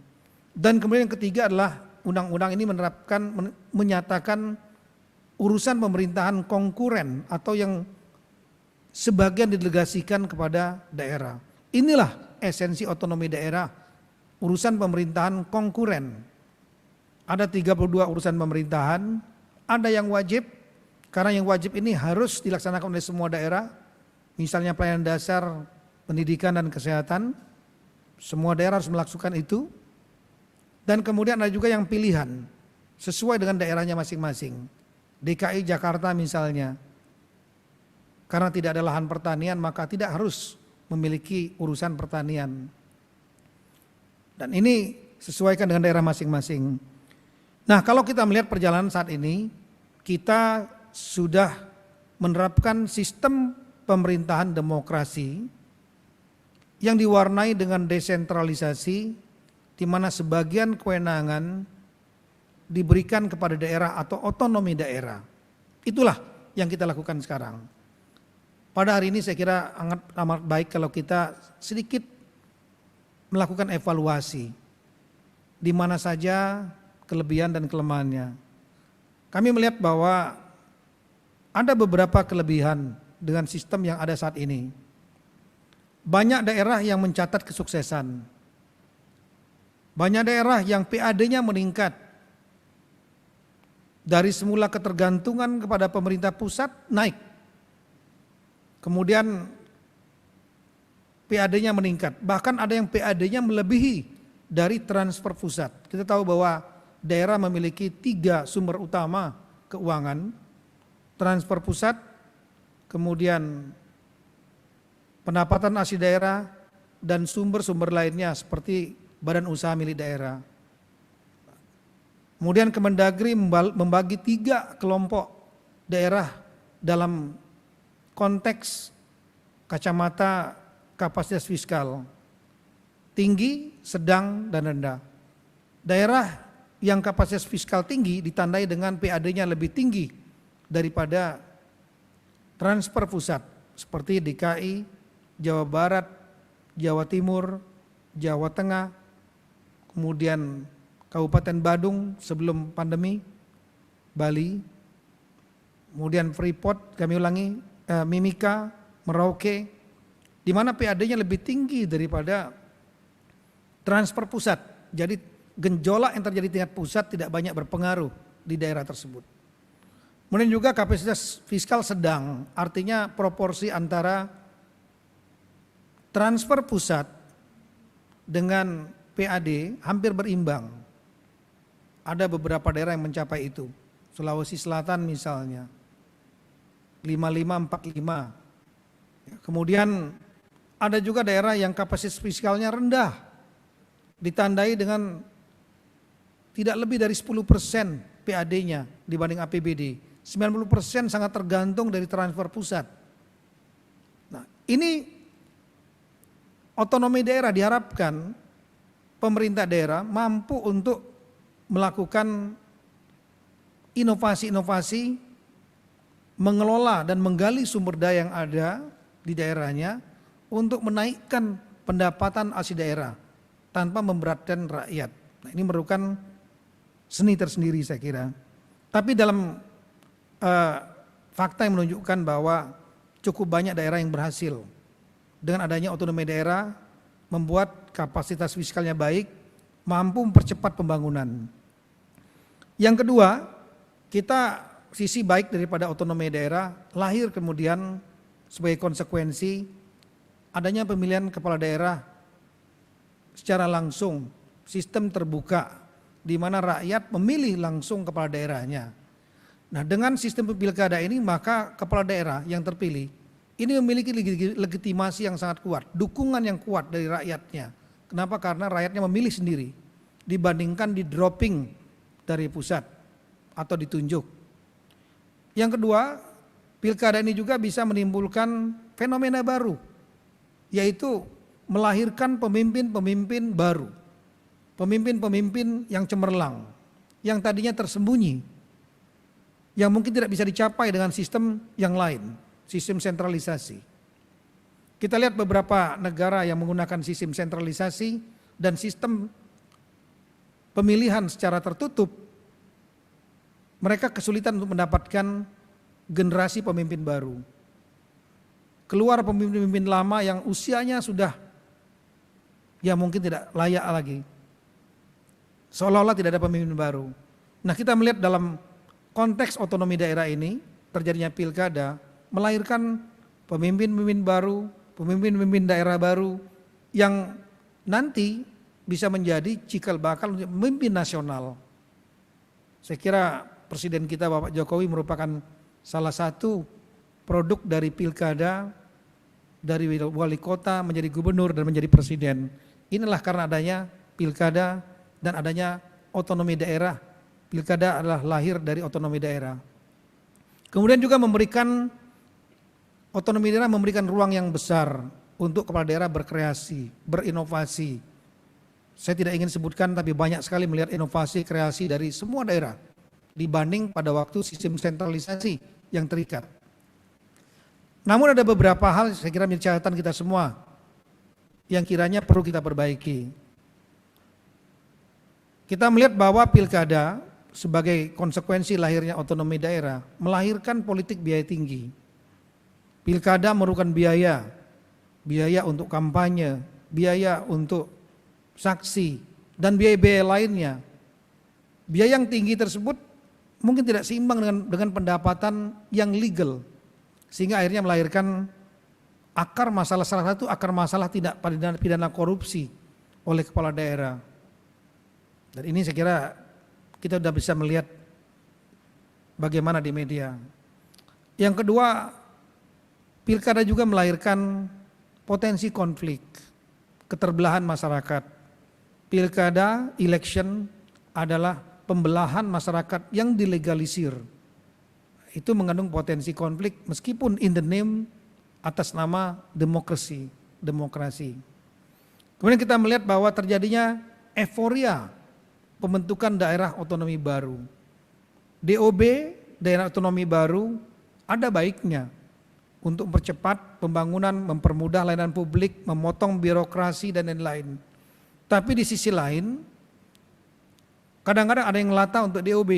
Dan kemudian yang ketiga adalah undang-undang ini menyatakan urusan pemerintahan konkuren atau yang sebagian didelegasikan kepada daerah. Inilah esensi otonomi daerah, urusan pemerintahan konkuren. Ada 32 urusan pemerintahan, ada yang wajib, karena yang wajib ini harus dilaksanakan oleh semua daerah, misalnya pelayanan dasar, pendidikan dan kesehatan, semua daerah harus melakukan itu. Dan kemudian ada juga yang pilihan, sesuai dengan daerahnya masing-masing. DKI Jakarta misalnya, karena tidak ada lahan pertanian maka tidak harus memiliki urusan pertanian. Dan ini sesuaikan dengan daerah masing-masing. Nah, kalau kita melihat perjalanan saat ini, kita sudah menerapkan sistem pemerintahan demokrasi yang diwarnai dengan desentralisasi, di mana sebagian kewenangan diberikan kepada daerah atau otonomi daerah. Itulah yang kita lakukan sekarang. Pada hari ini saya kira amat baik kalau kita sedikit melakukan evaluasi di mana saja kelebihan dan kelemahannya. Kami melihat bahwa ada beberapa kelebihan dengan sistem yang ada saat ini. Banyak daerah yang mencatat kesuksesan. Banyak daerah yang PAD-nya meningkat. Dari semula ketergantungan kepada pemerintah pusat naik. Kemudian PAD-nya meningkat. Bahkan ada yang PAD-nya melebihi dari transfer pusat. Kita tahu bahwa daerah memiliki 3 sumber utama keuangan. Transfer pusat, kemudian pendapatan asli daerah, dan sumber-sumber lainnya seperti badan usaha milik daerah. Kemudian Kemendagri membagi 3 kelompok daerah dalam konteks kacamata kapasitas fiskal, tinggi, sedang, dan rendah. Daerah yang kapasitas fiskal tinggi ditandai dengan PAD-nya lebih tinggi daripada transfer pusat seperti DKI, Jawa Barat, Jawa Timur, Jawa Tengah, kemudian Kabupaten Badung sebelum pandemi, Bali, kemudian Freeport, kami ulangi, Mimika, Merauke, di mana PAD-nya lebih tinggi daripada transfer pusat. Jadi gejolak yang terjadi di tingkat pusat tidak banyak berpengaruh di daerah tersebut. Kemudian juga kapasitas fiskal sedang, artinya proporsi antara transfer pusat dengan PAD hampir berimbang. ada beberapa daerah yang mencapai itu. Sulawesi Selatan misalnya, 5545. Kemudian ada juga daerah yang kapasitas fiskalnya rendah, ditandai dengan tidak lebih dari 10% PAD-nya dibanding APBD. 90% sangat tergantung dari transfer pusat. Nah, ini otonomi daerah diharapkan pemerintah daerah mampu untuk melakukan inovasi-inovasi, mengelola dan menggali sumber daya yang ada di daerahnya untuk menaikkan pendapatan asli daerah tanpa memberatkan rakyat. Nah, ini merupakan seni tersendiri saya kira. Tapi dalam fakta yang menunjukkan bahwa cukup banyak daerah yang berhasil dengan adanya otonomi daerah membuat kapasitas fiskalnya baik, mampu mempercepat pembangunan. Yang kedua, kita sisi baik daripada otonomi daerah lahir kemudian sebagai konsekuensi adanya pemilihan kepala daerah secara langsung, sistem terbuka di mana rakyat memilih langsung kepala daerahnya. Nah, dengan sistem pilkada ini maka kepala daerah yang terpilih ini memiliki legitimasi yang sangat kuat, dukungan yang kuat dari rakyatnya. Kenapa? Karena rakyatnya memilih sendiri dibandingkan di dropping dari pusat atau ditunjuk. Yang kedua, pilkada ini juga bisa menimbulkan fenomena baru, yaitu melahirkan pemimpin-pemimpin baru, pemimpin-pemimpin yang cemerlang, yang tadinya tersembunyi, yang mungkin tidak bisa dicapai dengan sistem yang lain, sistem sentralisasi. Kita lihat beberapa negara yang menggunakan sistem sentralisasi dan sistem pemilihan secara tertutup, mereka kesulitan untuk mendapatkan generasi pemimpin baru. Keluar pemimpin-pemimpin lama yang usianya sudah ya mungkin tidak layak lagi. Seolah-olah tidak ada pemimpin baru. Nah, kita melihat dalam konteks otonomi daerah ini, terjadinya pilkada melahirkan pemimpin-pemimpin baru, pemimpin-pemimpin daerah baru yang nanti bisa menjadi cikal bakal untuk memimpin nasional. Saya kira Presiden kita Bapak Jokowi merupakan salah satu produk dari pilkada, dari wali kota menjadi gubernur dan menjadi presiden. Inilah karena adanya pilkada dan adanya otonomi daerah. Pilkada adalah lahir dari otonomi daerah. Kemudian juga memberikan otonomi daerah memberikan ruang yang besar untuk kepala daerah berkreasi, berinovasi. Saya tidak ingin sebutkan tapi banyak sekali melihat inovasi kreasi dari semua daerah dibanding pada waktu sistem sentralisasi yang terikat. Namun ada beberapa hal saya kira menjadi catatan kita semua yang kiranya perlu kita perbaiki. Kita melihat bahwa pilkada sebagai konsekuensi lahirnya otonomi daerah melahirkan politik biaya tinggi. Pilkada memerlukan biaya untuk kampanye, biaya untuk saksi, dan biaya-biaya lainnya. Biaya yang tinggi tersebut mungkin tidak seimbang dengan pendapatan yang legal, sehingga akhirnya melahirkan akar masalah, salah satu akar masalah tidak pidana korupsi oleh kepala daerah. Dan ini saya kira kita sudah bisa melihat bagaimana di media. Yang kedua, pilkada juga melahirkan potensi konflik, keterbelahan masyarakat. Pilkada, election adalah pembelahan masyarakat yang dilegalisir. Itu mengandung potensi konflik meskipun in the name atas nama demokrasi. Kemudian kita melihat bahwa terjadinya euforia pembentukan daerah otonomi baru. DOB, daerah otonomi baru, ada baiknya untuk mempercepat pembangunan, mempermudah layanan publik, memotong birokrasi dan lain-lain. Tapi di sisi lain, kadang-kadang ada yang ngelata untuk DOB.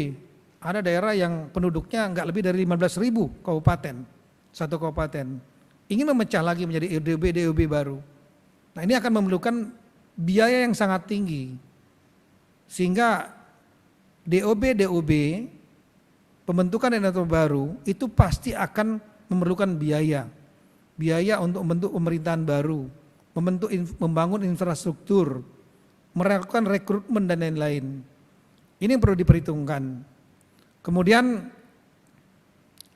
Ada daerah yang penduduknya enggak lebih dari 15.000 kabupaten, satu kabupaten. Ingin memecah lagi menjadi DOB baru. Nah, ini akan memerlukan biaya yang sangat tinggi. Sehingga DOB pembentukan daerah baru itu pasti akan memerlukan biaya untuk membentuk pemerintahan baru, membangun infrastruktur, melakukan rekrutmen dan lain-lain. Ini yang perlu diperhitungkan. Kemudian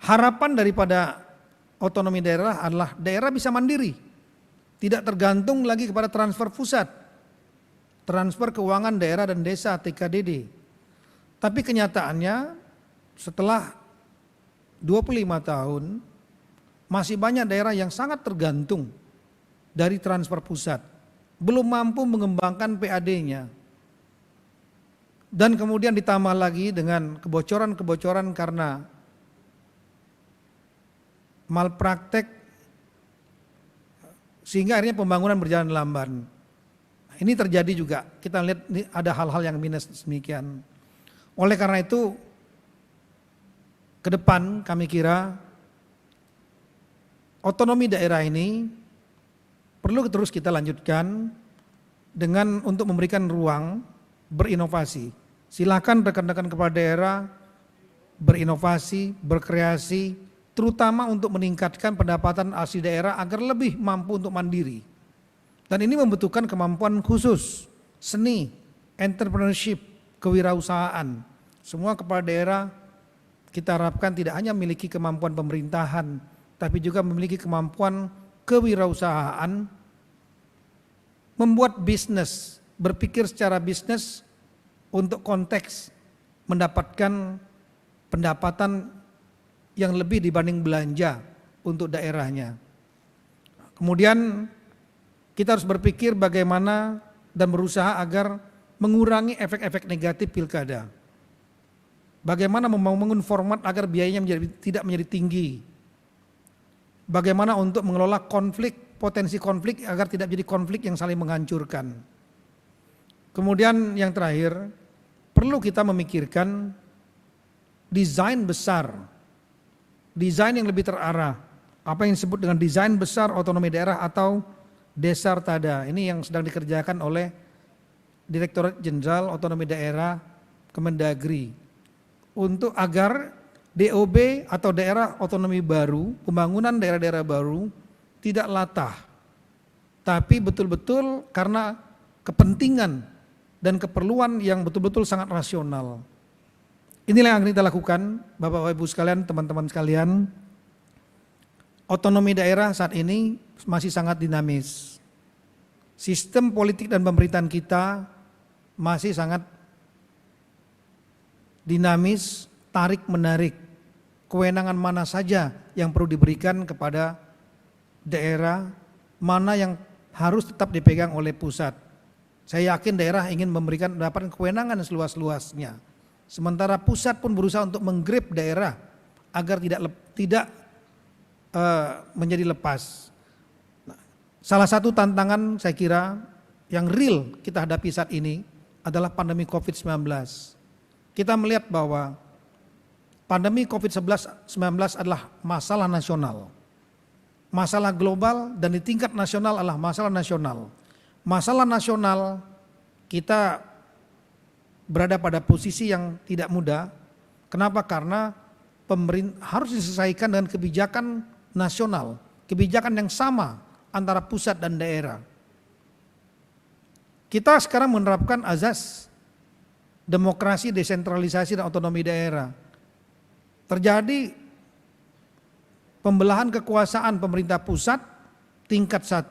harapan daripada otonomi daerah adalah daerah bisa mandiri, tidak tergantung lagi kepada transfer pusat, transfer keuangan daerah dan desa TKDD. Tapi kenyataannya setelah 25 tahun masih banyak daerah yang sangat tergantung dari transfer pusat, belum mampu mengembangkan PAD-nya. Dan kemudian ditambah lagi dengan kebocoran-kebocoran karena malpraktek, sehingga akhirnya pembangunan berjalan lamban. Ini terjadi juga, kita lihat ada hal-hal yang minus demikian. Oleh karena itu, ke depan kami kira otonomi daerah ini perlu terus kita lanjutkan dengan untuk memberikan ruang berinovasi. Silakan rekan-rekan kepala daerah berinovasi, berkreasi, terutama untuk meningkatkan pendapatan asli daerah agar lebih mampu untuk mandiri. Dan ini membutuhkan kemampuan khusus, seni, entrepreneurship, kewirausahaan. Semua kepala daerah kita harapkan tidak hanya memiliki kemampuan pemerintahan, tapi juga memiliki kemampuan kewirausahaan, membuat bisnis, berpikir secara bisnis untuk konteks mendapatkan pendapatan yang lebih dibanding belanja untuk daerahnya. Kemudian kita harus berpikir bagaimana dan berusaha agar mengurangi efek-efek negatif pilkada. Bagaimana membangun format agar biayanya tidak menjadi tinggi. Bagaimana untuk mengelola konflik, potensi konflik agar tidak menjadi konflik yang saling menghancurkan. Kemudian yang terakhir, perlu kita memikirkan desain besar, desain yang lebih terarah, apa yang disebut dengan desain besar otonomi daerah atau Desartada. Ini yang sedang dikerjakan oleh Direktorat Jenderal Otonomi Daerah Kemendagri untuk agar DOB atau daerah otonomi baru, pembangunan daerah-daerah baru tidak latah, tapi betul-betul karena kepentingan dan keperluan yang betul-betul sangat rasional. Inilah yang akan kita lakukan, Bapak-Bapak Ibu sekalian, teman-teman sekalian. Otonomi daerah saat ini masih sangat dinamis. Sistem politik dan pemerintahan kita masih sangat dinamis, tarik-menarik. Kewenangan mana saja yang perlu diberikan kepada daerah, mana yang harus tetap dipegang oleh pusat. Saya yakin daerah ingin mendapatkan kewenangan seluas-luasnya. Sementara pusat pun berusaha untuk menggrip daerah agar tidak menjadi lepas. Nah, salah satu tantangan saya kira yang real kita hadapi saat ini adalah pandemi COVID-19. Kita melihat bahwa pandemi COVID-19 adalah masalah nasional, masalah global, dan di tingkat nasional adalah masalah nasional. Masalah nasional kita berada pada posisi yang tidak mudah. Kenapa? Karena pemerintah harus diselesaikan dengan kebijakan nasional, kebijakan yang sama antara pusat dan daerah. Kita sekarang menerapkan azas demokrasi, desentralisasi, dan otonomi daerah. Terjadi pembelahan kekuasaan pemerintah pusat tingkat 1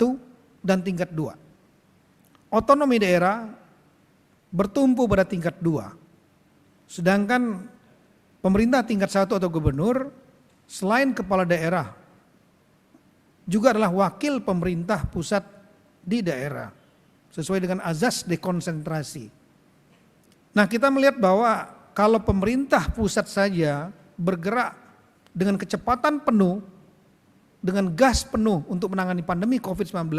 dan tingkat 2. Otonomi daerah bertumpu pada tingkat 2. Sedangkan pemerintah tingkat 1 atau gubernur selain kepala daerah juga adalah wakil pemerintah pusat di daerah sesuai dengan azas dekonsentrasi. Nah, kita melihat bahwa kalau pemerintah pusat saja bergerak dengan kecepatan penuh, dengan gas penuh untuk menangani pandemi COVID-19,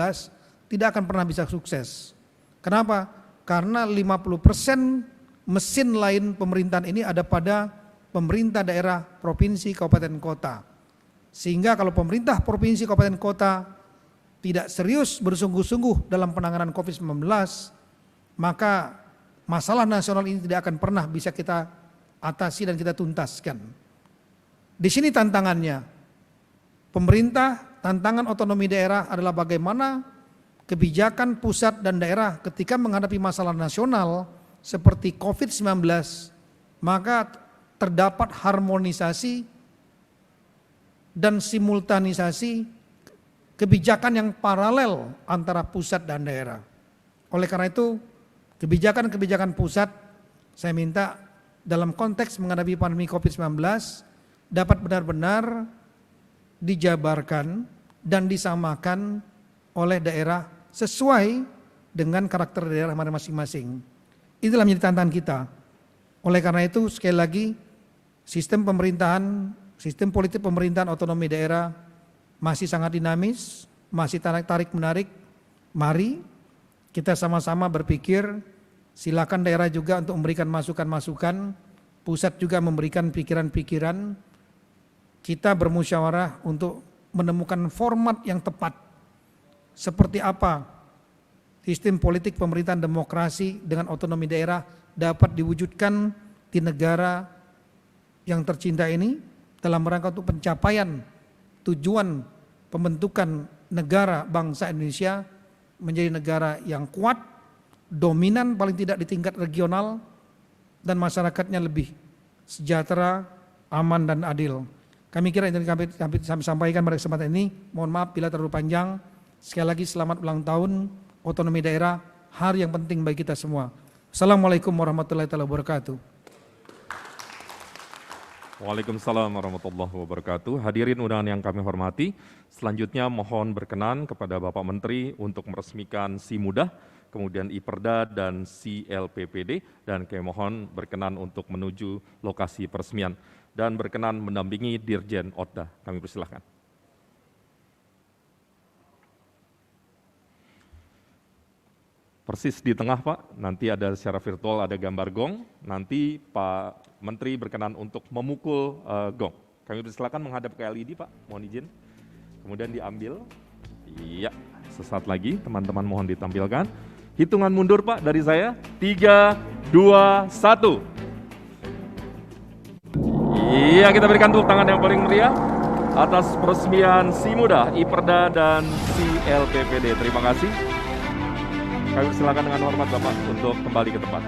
tidak akan pernah bisa sukses. Kenapa? Karena 50% mesin lain pemerintahan ini ada pada pemerintah daerah, provinsi, kabupaten, kota. Sehingga kalau pemerintah provinsi, kabupaten, kota tidak serius bersungguh-sungguh dalam penanganan COVID-19, maka masalah nasional ini tidak akan pernah bisa kita atasi dan kita tuntaskan. Di sini tantangannya. Pemerintah, tantangan otonomi daerah adalah bagaimana kebijakan pusat dan daerah ketika menghadapi masalah nasional seperti COVID-19, maka terdapat harmonisasi dan simultanisasi kebijakan yang paralel antara pusat dan daerah. Oleh karena itu, kebijakan-kebijakan pusat saya minta dalam konteks menghadapi pandemi COVID-19 dapat benar-benar dijabarkan dan disamakan oleh daerah sesuai dengan karakter daerah masing-masing. Itulah menjadi tantangan kita. Oleh karena itu sekali lagi sistem pemerintahan, sistem politik pemerintahan otonomi daerah masih sangat dinamis, masih tarik-menarik. Mari kita sama-sama berpikir, silakan daerah juga untuk memberikan masukan-masukan, pusat juga memberikan pikiran-pikiran. Kita bermusyawarah untuk menemukan format yang tepat. Seperti apa sistem politik pemerintahan demokrasi dengan otonomi daerah dapat diwujudkan di negara yang tercinta ini dalam rangka untuk pencapaian tujuan pembentukan negara bangsa Indonesia menjadi negara yang kuat, dominan paling tidak di tingkat regional, dan masyarakatnya lebih sejahtera, aman dan adil. Kami kira yang kami sampaikan pada kesempatan ini. Mohon maaf bila terlalu panjang. Sekali lagi selamat ulang tahun otonomi daerah, hari yang penting bagi kita semua. Assalamualaikum warahmatullahi wabarakatuh. Waalaikumsalam warahmatullahi wabarakatuh. Hadirin undangan yang kami hormati, selanjutnya mohon berkenan kepada Bapak Menteri untuk meresmikan SIMUDAH, kemudian IPERDA dan CLPPD, dan kami mohon berkenan untuk menuju lokasi peresmian dan berkenan mendampingi Dirjen Otda. Kami persilahkan. Persis di tengah Pak, nanti ada secara virtual ada gambar gong, nanti Pak Menteri berkenan untuk memukul gong. Kami persilakan menghadap ke LED Pak, mohon izin. Kemudian diambil, iya, sesaat lagi teman-teman mohon ditampilkan. Hitungan mundur Pak dari saya, 3, 2, 1. Iya, kita berikan tepuk tangan yang paling meriah atas peresmian SIMUDAH, IPERDA dan CLPPD. Terima kasih. Kami silakan dengan hormat Bapak untuk kembali ke tempat.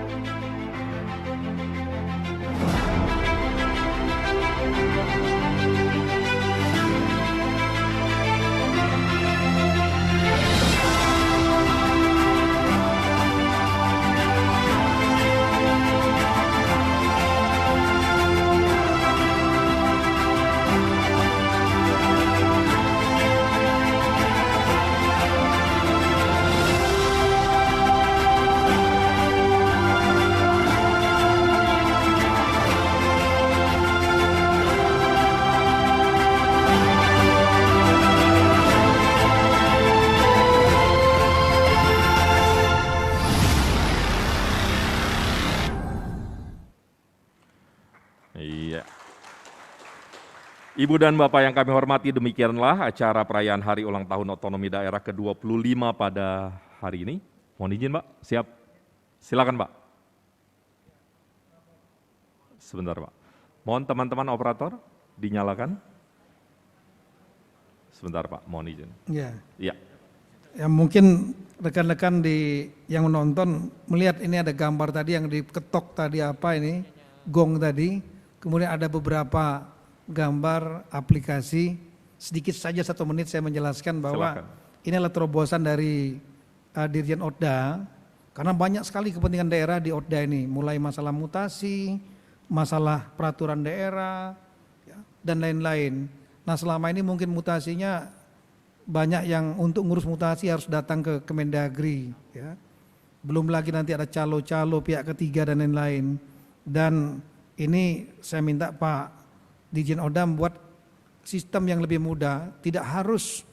Ibu dan Bapak yang kami hormati, demikianlah acara perayaan Hari Ulang Tahun Otonomi Daerah ke-25 pada hari ini. Mohon izin Pak, siap? Silakan Pak. Sebentar Pak. Mohon teman-teman operator dinyalakan. Sebentar Pak, mohon izin. Ya. Ya. Ya mungkin rekan-rekan yang menonton melihat ini ada gambar tadi yang diketok tadi apa ini, gong tadi. Kemudian ada beberapa gambar aplikasi, sedikit saja 1 menit saya menjelaskan bahwa Silakan. ini adalah terobosan dari Dirjen Otda, karena banyak sekali kepentingan daerah di Otda ini, mulai masalah mutasi, masalah peraturan daerah, ya, dan lain-lain. Nah selama ini mungkin mutasinya banyak yang untuk ngurus mutasi harus datang ke Kemendagri, ya. Belum lagi nanti ada calo-calo pihak ketiga dan lain-lain. Dan ini saya minta Pak Dirjen Otda membuat sistem yang lebih mudah, tidak harus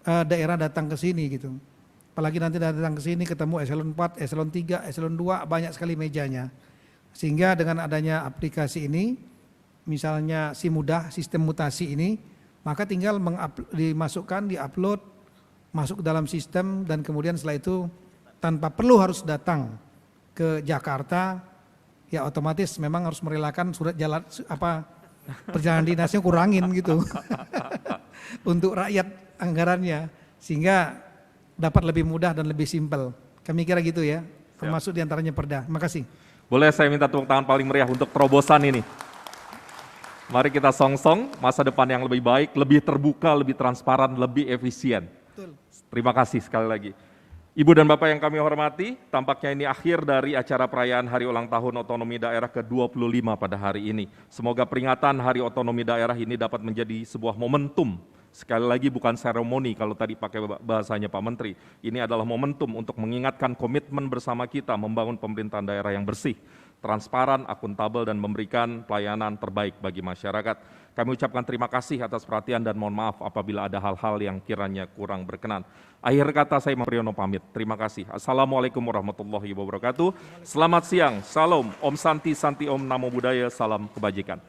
daerah datang ke sini gitu. Apalagi nanti datang ke sini ketemu eselon 4, eselon 3, eselon 2, banyak sekali mejanya. Sehingga dengan adanya aplikasi ini, misalnya SIMUDAH, sistem mutasi ini, maka tinggal dimasukkan, diupload, masuk ke dalam sistem, dan kemudian setelah itu tanpa perlu harus datang ke Jakarta, ya otomatis memang harus merelakan surat jalan perjalanan dinasnya kurangin gitu untuk rakyat anggarannya, sehingga dapat lebih mudah dan lebih simpel. Kami kira gitu ya. termasuk diantaranya Perda. Terima kasih. Boleh saya minta tepuk tangan paling meriah untuk terobosan ini. Mari kita song-song masa depan yang lebih baik, lebih terbuka, lebih transparan, lebih efisien. Betul. Terima kasih sekali lagi. Ibu dan Bapak yang kami hormati, tampaknya ini akhir dari acara perayaan Hari Ulang Tahun Otonomi Daerah ke-25 pada hari ini. Semoga peringatan Hari Otonomi Daerah ini dapat menjadi sebuah momentum. Sekali lagi bukan seremoni kalau tadi pakai bahasanya Pak Menteri. Ini adalah momentum untuk mengingatkan komitmen bersama kita membangun pemerintahan daerah yang bersih, transparan, akuntabel, dan memberikan pelayanan terbaik bagi masyarakat. Kami ucapkan terima kasih atas perhatian dan mohon maaf apabila ada hal-hal yang kiranya kurang berkenan. Akhir kata saya Priyono pamit. Terima kasih. Assalamualaikum warahmatullahi wabarakatuh. Selamat siang. Salam. Om Santi, Santi Om, Namo Buddhaya. Salam kebajikan.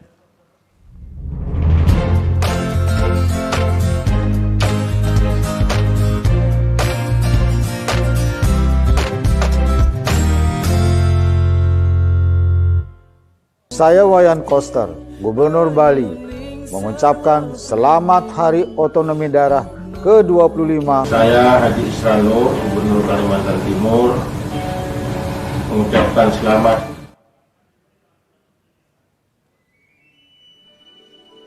Saya Wayan Koster, Gubernur Bali, mengucapkan Selamat Hari Otonomi Daerah ke-25. Saya Haji Isra Nur, Gubernur Kalimantan Timur, mengucapkan selamat